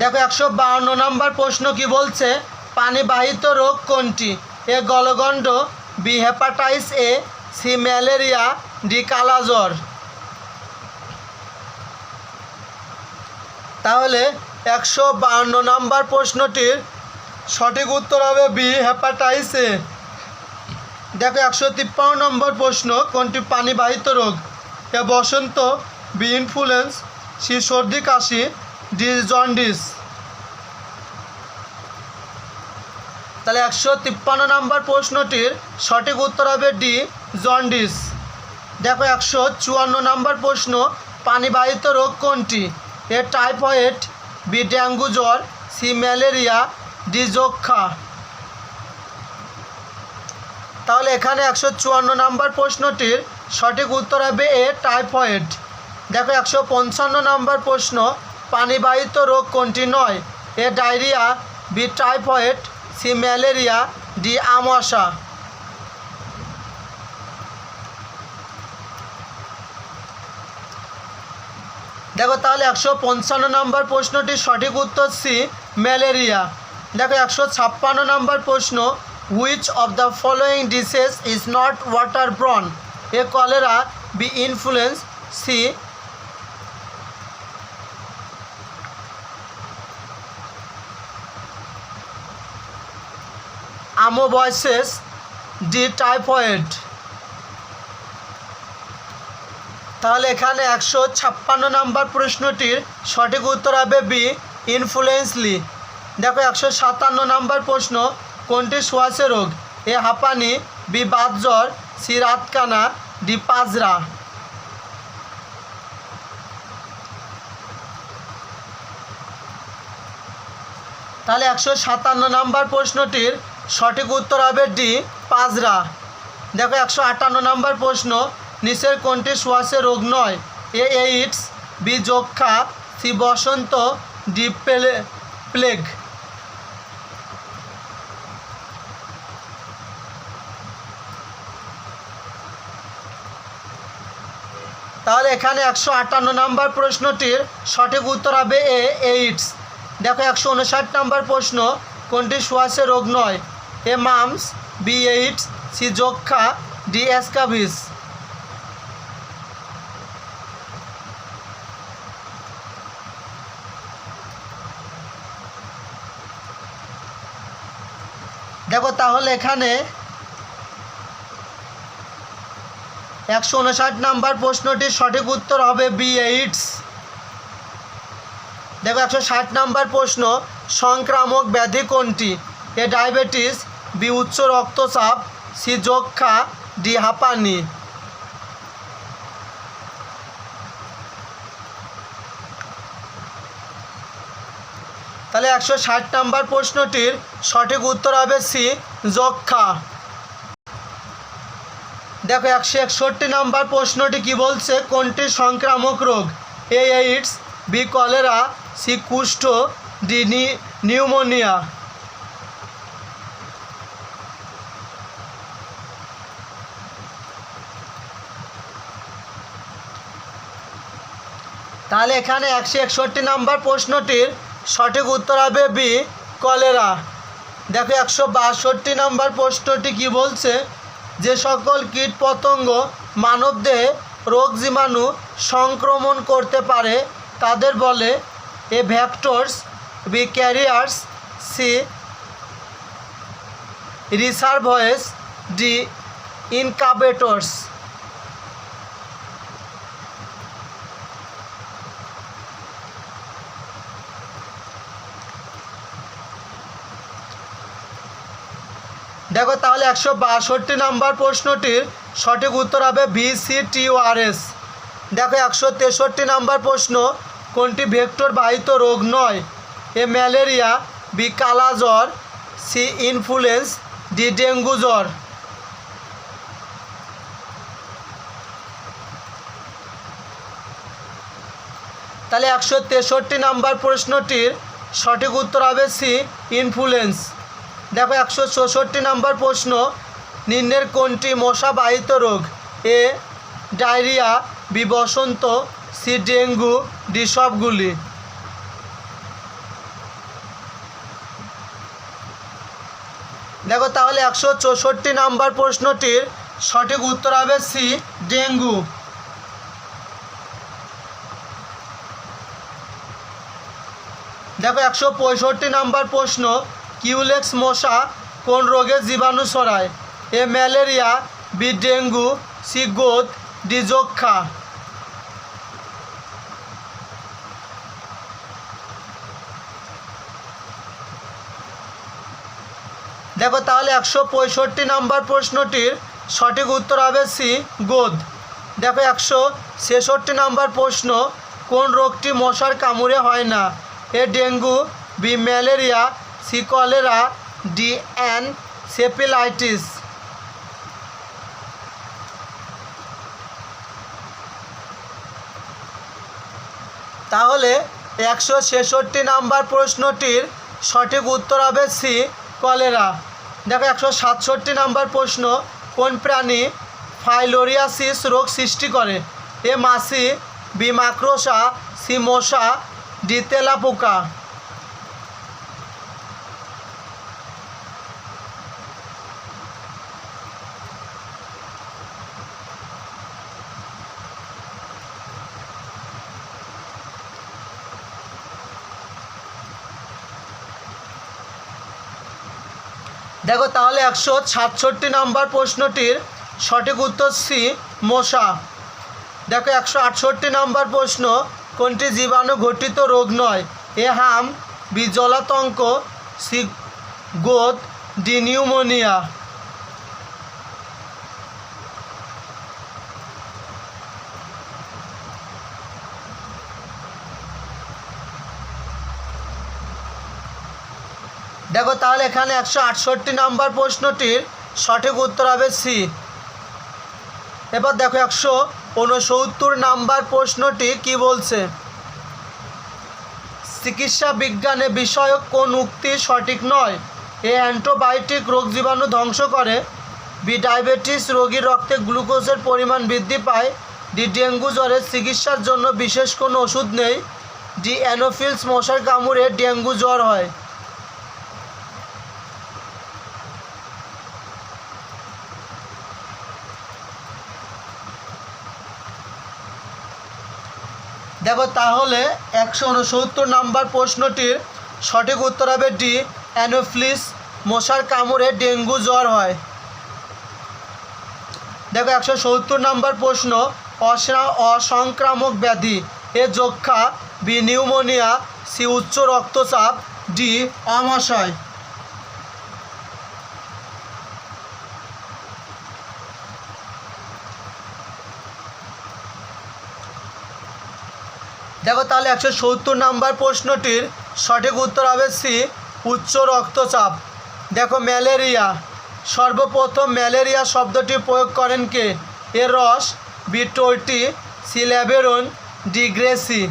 দেখো 152 নাম্বার প্রশ্ন কি বলছে? পানিবাহিত রোগ কোনটি? এ গলগণ্ড, B hepatitis A, C malaria, D কালাজ্বর। তাহলে 152 নাম্বার প্রশ্নটির সঠিক উত্তর হবে বি, হেপাটাইটিস এ। দেখো 153 নম্বর প্রশ্ন, কোনটি পানিবাহিত রোগ? এ বসন্ত, বি ইনফ্লুয়েঞ্জ, সি সর্দি কাশি, ডি জন্ডিস। তাহলে 153 নম্বর প্রশ্নটির সঠিক উত্তর হবে ডি, জন্ডিস। দেখো 154 নম্বর প্রশ্ন, পানিবাহিত রোগ কোনটি? এ টাইফয়েড, বি ডেঙ্গু জ্বর, সি ম্যালেরিয়া, ডি যক্ষা। তাহলে এখানে 154 নম্বর প্রশ্নটির সঠিক উত্তর হবে এ, টাইফয়েড। দেখো 155 নম্বর প্রশ্ন, পানিবাহিত রোগ কোনটি নয়? A diarrhoea, B typhoid, C malaria, D আমাশা। দেখো তাহলে 155 নম্বর প্রশ্নটির সঠিক উত্তর সি, ম্যালেরিয়া। দেখো 156 নম্বর প্রশ্ন, which of the following disease is not water borne? A cholera, B influenza, C amoebiasis, D typhoid. তাহলে এখানে 156 নম্বর প্রশ্নটির সঠিক উত্তর হবে বি, ইনফ্লুয়েন্সলি। দেখো 157 নম্বর প্রশ্ন, কোনটি শ্বাসের রোগ? এ হাঁপানি, বি বাতজ্বর, সি রাতকানা, ডি পাজরা। তাহলে 157 নম্বর প্রশ্নটির সঠিক উত্তর হবে ডি পাজরা। দেখো 158 নম্বর প্রশ্ন, নিচের কোনটি শ্বাসের রোগ নয়? এ এইডস, বি যক্ষা, সি বসন্ত, ডি প্লেগ। তাহলে এখানে 158 নম্বর প্রশ্নটির সঠিক উত্তর হবে এ এইডস। দেখো 159 নম্বর প্রশ্ন, কোনটি শ্বাসের রোগ নয়? A mumps, B AIDS, C যক্ষা, ডি স্ক্যাবিস। দেখো তাহলে এখানে 159 নম্বর প্রশ্নটির সঠিক উত্তর হবে বি এইডস। দেখো 160 নম্বর প্রশ্ন, সংক্রামক ব্যাধি কোনটি? এ ডায়াবেটিস, বি উচ্চ রক্তচাপ, সি যক্ষা, ডি হাঁপানি। তাহলে 160 নম্বর প্রশ্নটির সঠিক উত্তর হবে সি যক্ষা। দেখো 161 নম্বর প্রশ্নটি কি বলছে? কোনটি সংক্রামক রোগ? এ এইডস, বি কলেরা, সি কুষ্ঠ, ডি নিউমোনিয়া। তাহলে এখানে 161 নম্বর প্রশ্নটির সঠিক উত্তর হবে বি কলেরা। দেখো 162 নম্বর প্রশ্নটি কি বলছে? যে সকল কীট পতঙ্গ মানবদেহে রোগ জীবাণু সংক্রমণ করতে পারে তাদের বলে? এ ভ্যাক্টরস, বি ক্যারিয়ার্স, সি রিসার্ভয়েস, ডি ইনকাবেটর্স। দেখো তাহলে 162 নম্বর প্রশ্নটির সঠিক উত্তর হবে VCTORS। দেখো 163 নম্বর প্রশ্ন, কোনটি ভেক্টর বাহিত রোগ নয়? এ ম্যালেরিয়া, বি কালা জ্বর, সি ইনফ্লুয়েঞ্জ, ডি ডেঙ্গু জ্বর। তাহলে 163 নম্বর প্রশ্নটির সঠিক উত্তর হবে সি ইনফ্লুয়েঞ্জ। দেখো 164 নম্বর প্রশ্ন, নিম্নের কোনটি মশাবাহিত রোগ? এ ডায়রিয়া, বি বসন্ত, সি ডেঙ্গু, ডি সবগুলি। দেখো তাহলে 164 নম্বর প্রশ্নটির সঠিক উত্তর হবে সি ডেঙ্গু। দেখো 165 নম্বর প্রশ্ন, কিউলেক্স মশা কোন রোগের জীবাণু ছড়ায়? A malaria, B dengue, C গোদ, ডি যক্ষা। দেখো তাহলে 165 নম্বর প্রশ্নটির সঠিক উত্তর হবে সি গোদ। দেখো 166 নম্বর প্রশ্ন, কোন রোগটি মশার কামড়ে হয় না? A dengue, B malaria, C cholera, D encephalitis. তাহলে 166 নম্বর প্রশ্নটির সঠিক উত্তর হবে সি কলেরা। দেখো 167 নম্বর প্রশ্ন, কোন প্রাণী ফাইলোরিয়াসিস রোগ সৃষ্টি করে? এ মাছি, বি মাকড়সা, সি মশা, ডি তেলাপোকা। দেখো তাহলে 166 নম্বর প্রশ্নটির সঠিক উত্তর সি মশা। দেখো 168 নম্বর প্রশ্ন, কোনটি জীবাণু ঘটিত রোগ নয়? এ হাম, বি জলাতঙ্ক, সি গোদ, ডি নিউমোনিয়া। দেখো তাহলে এখানে 168 নাম্বার প্রশ্নটির সঠিক উত্তর হবে সি। এবার দেখো 169 নাম্বার প্রশ্নটি কি বলছে, চিকিৎসা বিজ্ঞানে বিষয়ক কোন উক্তি সঠিক নয়? এ অ্যান্টিবায়োটিক রোগ জীবাণু ধ্বংস করে, বি ডায়াবেটিস রোগীর রক্তে গ্লুকোজের পরিমাণ বৃদ্ধি পায়, ডি ডেঙ্গু জ্বরের চিকিৎসার জন্য বিশেষ কোনো ওষুধ নেই, ডি অ্যানোফিলস মশার কামড়ে ডেঙ্গু জ্বর হয়। দেখো তাহলে 169 নাম্বার প্রশ্নটির সঠিক উত্তর হবে ডি অ্যানোফিলিস মশার কামড়ে ডেঙ্গু জ্বর হয়। দেখো 170 নাম্বার প্রশ্ন, অসংক্রামক ব্যাধি, এ যক্ষা, বি নিউমোনিয়া, সি উচ্চ রক্তচাপ, ডি আমাশয়। দেখো তাহলে 170 নাম্বার প্রশ্নটির সঠিক উত্তর হবে সি উচ্চ রক্তচাপ। দেখো ম্যালেরিয়া, সর্বপ্রথম ম্যালেরিয়া শব্দটি প্রয়োগ করেন কে? এ রস, B টোর্টি, C Laveran, D Gracie.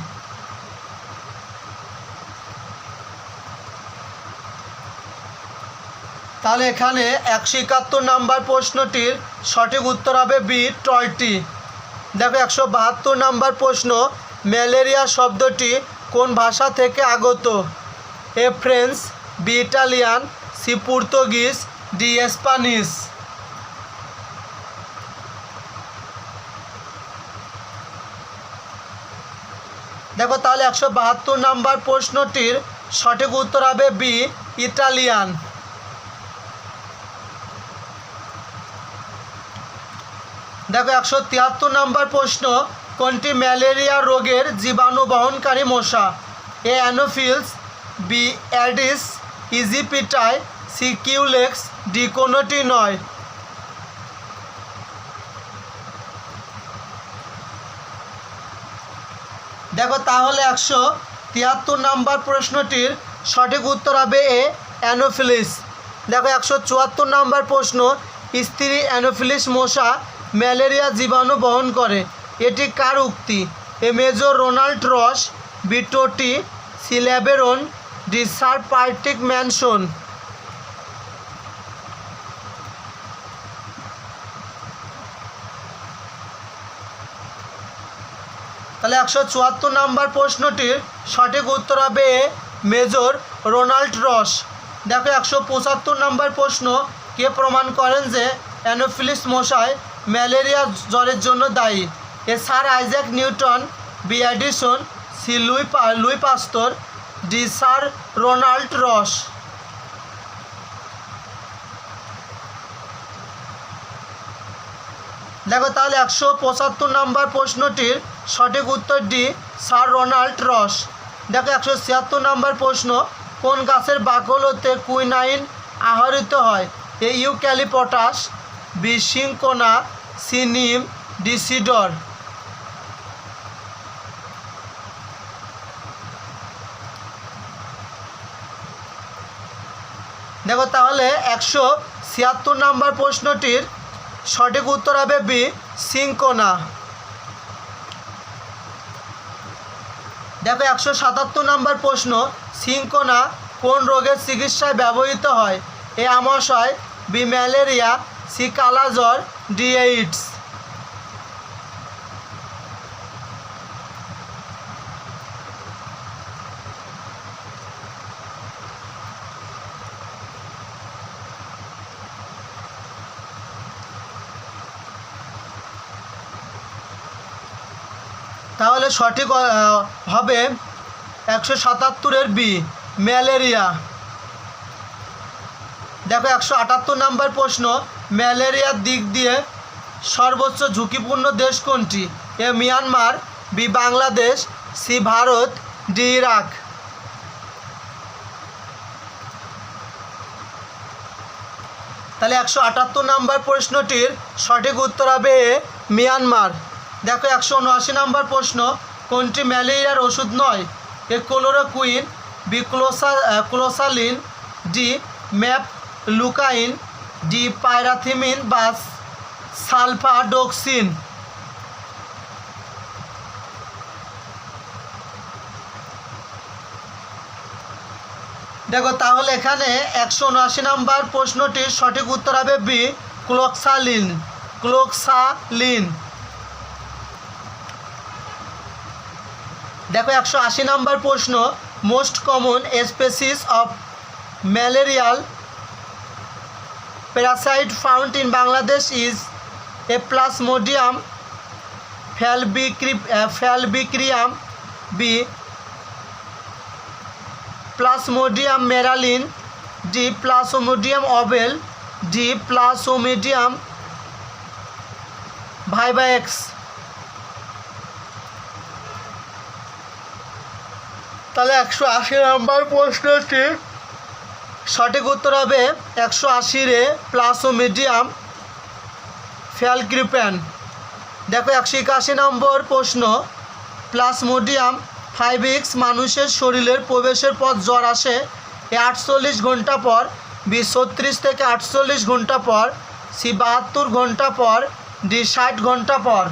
তাহলে এখানে 171 নাম্বার প্রশ্নটির সঠিক উত্তর হবে বি টর্টি। দেখো 172 নাম্বার প্রশ্ন, ম্যালেরিয়া শব্দটি কোন ভাষা থেকে আগত? A French, B Italian, C Portuguese, D Spanish. দেখো তাহলে 172 নাম্বার প্রশ্নটির সঠিক উত্তর হবে বি ইটালিয়ান। দেখো 173 নাম্বার প্রশ্ন, কোনটি ম্যালেরিয়া রোগের জীবাণু বহনকারী মশা? এ অ্যানোফিলস, বি অ্যাডিস ইজিপিটাই, সি কিউলেক্স, ডি কোনোটি নয়। দেখো তাহলে 173 নাম্বার প্রশ্নটির সঠিক উত্তর হবে এ অ্যানোফিলিস। দেখো 174 নাম্বার প্রশ্ন, স্ত্রী অ্যানোফিলিস মশা ম্যালেরিয়া জীবাণু বহন করে, এটি কার উক্তি? A Major Ronald Ross, B টোটি, C Laveran, D Sir Patrick Manson. তাহলে 174 নাম্বার প্রশ্নটির সঠিক উত্তর হবে মেজর রোনাল্ড রস। দেখো 175 নাম্বার প্রশ্ন, কে প্রমাণ করেন যে অ্যানোফিলিস মশায় ম্যালেরিয়া জ্বরের জন্য দায়ী? A Sir Isaac Newton, B Edison, C Louis Pasteur, D Sir Ronald Ross. দেখো তাহলে 175 নাম্বার প্রশ্নটির সঠিক উত্তর ডি স্যার রোনাল্ড রস। দেখো 176 নাম্বার প্রশ্ন, কোন গাছের বাকল হতে কুইনাইন আহরিত হয়? এ ইউক্যালিপটাস, বি সিনকোনা, সি নিম, ডি সিডর। দেখো তাহলে 176 নাম্বার প্রশ্নটির সঠিক উত্তর হবে বি সিনকোনা। দেখো 177 নাম্বার প্রশ্ন, সিনকোনা কোন রোগের চিকিৎসায় ব্যবহৃত হয়? এ আমাশয়, বি ম্যালেরিয়া, সি কালাজ্বর, ডি এইডস। তাহলে সঠিক হবে 177-এর বি ম্যালেরিয়া। দেখো 178 নাম্বার প্রশ্ন, ম্যালেরিয়ার দিক দিয়ে সর্বোচ্চ ঝুঁকিপূর্ণ দেশ কোনটি? A Myanmar, B Bangladesh, C Bharat, D Iraq. তাহলে 178 নাম্বার প্রশ্নটির সঠিক উত্তর হবে মিয়ানমার। দেখো 179 নাম্বার প্রশ্ন, কোনটি ম্যালেরিয়ার ওষুধ নয়? A chloroquine, B closaline, D mefloquine, D pyrimethamine বা সালফাডক্সিন। দেখো তাহলে এখানে 179 নম্বর প্রশ্নটির সঠিক উত্তর হবে বি ক্লোক্সালিন। ক্লোক্সালিন। দেখো 180 নম্বর প্রশ্ন, most common species of malarial parasite found in Bangladesh is A Plasmodium falciparum, B Plasmodium malariae, D Plasmodium ovale, D Plasmodium vivax. তাহলে 180 নম্বর প্রশ্নটি সঠিক উত্তর হবে 180 প্লাজমোডিয়াম ফ্যালক্রিপ্যান। দেখো 181 নম্বর প্রশ্ন, প্লাজমোডিয়াম ভাইভাক্স মানুষের শরীরের প্রবেশের পর জ্বর আসে 48 ঘন্টা পর, বি 36 থেকে 48 ঘন্টা পর, সি 72 ঘন্টা পর, ডি 60 ঘন্টা পর।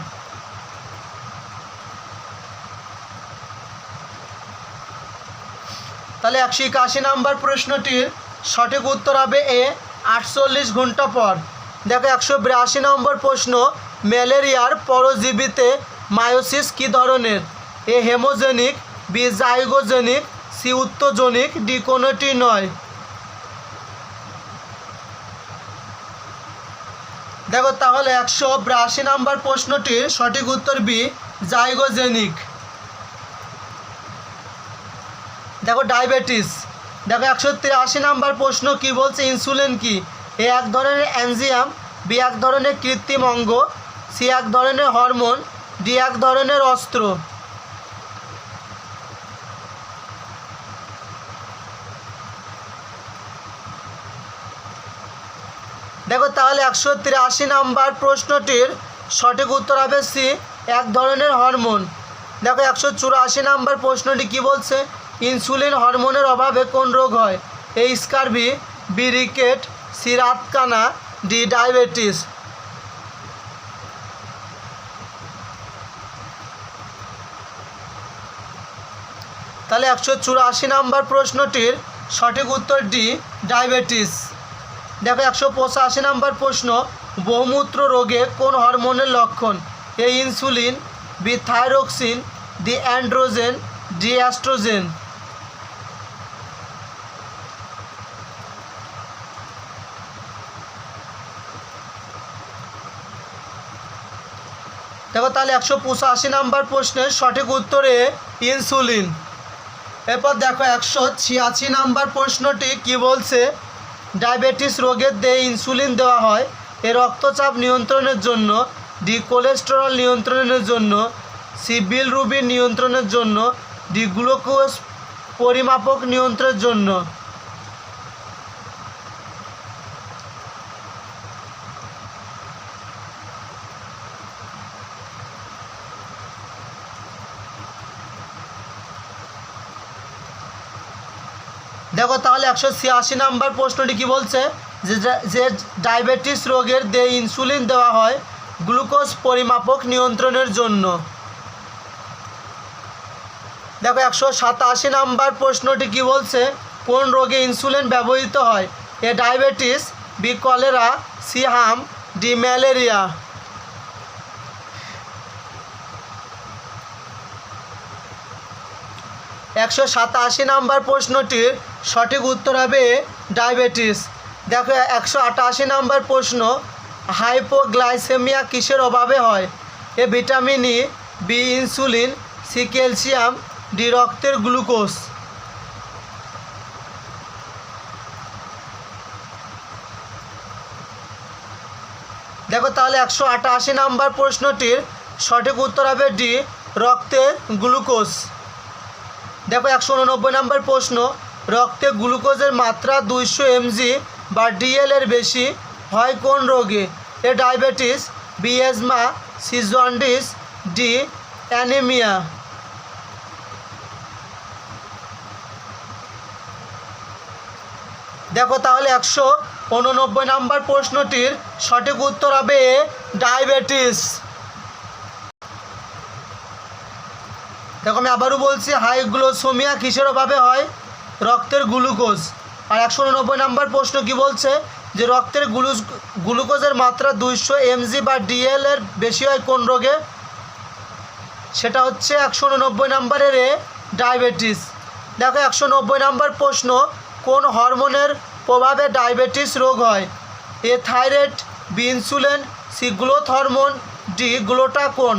তাহলে 181 নম্বর প্রশ্নটির সঠিক উত্তর হবে এ 48 ঘন্টা পর। দেখো 182 নম্বর প্রশ্ন, ম্যালেরিয়ার পরজীবীতে মায়োসিস কী ধরনের? এ হেমোজেনিক, বি জাইগোজেনিক, সি উত্তোজনিক, ডি কোনোটি নয়। দেখো তাহলে 182 নম্বর প্রশ্নটির সঠিক উত্তর বি জাইগোজেনিক। দেখো ডায়াবেটিস। দেখো 183 নম্বর প্রশ্ন কি বলছে, ইনসুলিন কি? এ এক ধরনের এনজিয়াম, বি এক ধরনের কৃত্রিম অঙ্গ, সি এক ধরনের হরমোন, ডি এক ধরনের অস্ত্র। দেখো তাহলে 183 নম্বর প্রশ্নটির সঠিক উত্তর হবে সি এক ধরনের হরমোন। দেখো 184 নম্বর প্রশ্নটি কি বলছে, ইনসুলিন হরমোনের অভাবে কোন রোগ হয়? এ স্কারবি, বি রিকেট, সি রাতকানা, ডি ডায়াবেটিস। তাহলে 184 নম্বর প্রশ্নটির সঠিক উত্তর ডি ডায়াবেটিস। দেখো 185 নম্বর প্রশ্ন, বহুমূত্র রোগে কোন হরমোনের লক্ষণ? A insulin, B thyroxine, D androgen, D oestrogen. দেখো তাহলে 185 নম্বর প্রশ্নের সঠিক উত্তরে ইনসুলিন। এরপর দেখো 186 নম্বর প্রশ্নটি কি বলছে, ডায়াবেটিস রোগের দিয়ে ইনসুলিন দেওয়া হয় এ রক্তচাপ নিয়ন্ত্রণের জন্য, ডি কোলেস্টেরল নিয়ন্ত্রণের জন্য, সি বিলিরুবিন নিয়ন্ত্রণের জন্য, ডি গ্লুকোজ পরিমাপক নিয়ন্ত্রণের জন্য। দেখো তাহলে 186 নম্বর প্রশ্নটি কি বলছে, যে ডায়াবেটিস রোগের দিয়ে ইনসুলিন দেওয়া হয় গ্লুকোজ পরিমাপক নিয়ন্ত্রণের জন্য। দেখো 187 নম্বর প্রশ্নটি কি বলছে, কোন রোগে ইনসুলিন ব্যবহৃত হয়? A diabetes, B cholera, C হাম, ডি ম্যালেরিয়া। 187 নম্বর প্রশ্নটির সঠিক উত্তর হবে ডায়াবেটিস। দেখো 188 নম্বর প্রশ্ন, হাইপোগ্লাইসেমিয়া কিসের অভাবে হয়? A vitamin E, B insulin, C calcium, D রক্তের গ্লুকোজ। দেখো তাহলে 188 নম্বর প্রশ্নটির সঠিক উত্তর হবে ডি রক্তের গ্লুকোজ। দেখো 189 নম্বর প্রশ্ন, রক্তে গ্লুকোজের মাত্রা 200 mg বা ডিএল এর বেশি হয় কোন রোগে? A diabetes, B asthma, C jaundice, D anaemia. দেখো তাহলে 189 নাম্বার প্রশ্নটির সঠিক উত্তর হবে এ, ডায়াবেটিস। দেখো আমি আবারও বলছি, হাইগ্লোসোমিয়া কিসের অভাবে হয়? রক্তের গ্লুকোজ। আর 189 নাম্বার প্রশ্ন কি বলছে? যে রক্তের গ্লুকোজের মাত্রা 200 mg বা DL এর বেশি হয় কোন রোগে? সেটা হচ্ছে 189 নাম্বারের এ, ডায়াবেটিস। দেখো 190 নাম্বার প্রশ্ন, কোন হরমোনের প্রভাবে ডায়াবেটিস রোগ হয়? A thyroid, B insulin, C growth hormone, D glucagon.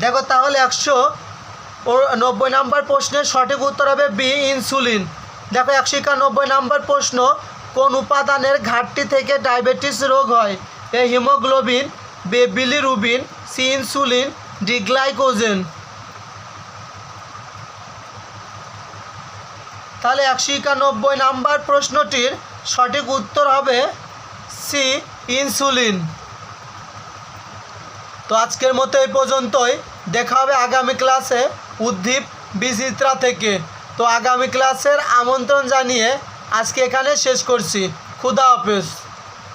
দেখো তাহলে 190 নাম্বার প্রশ্নের সঠিক উত্তর হবে বি, ইনসুলিন। দেখো 191 নাম্বার প্রশ্ন, কোন উপাদানের ঘাটতি থেকে ডায়াবেটিস রোগ হয়? A haemoglobin, B bilirubin, C insulin, D glycogen. তাহলে 191 নাম্বার প্রশ্নটির সঠিক উত্তর হবে সি, ইনসুলিন। তো আজকের মতো এই পর্যন্তই, দেখা হবে আগামী ক্লাসে উদ্দীপ বিচিত্রা থেকে। তো আগামী ক্লাসের আমন্ত্রণ জানিয়ে আজকে এখানে শেষ করছি। খুদা হাফেজ।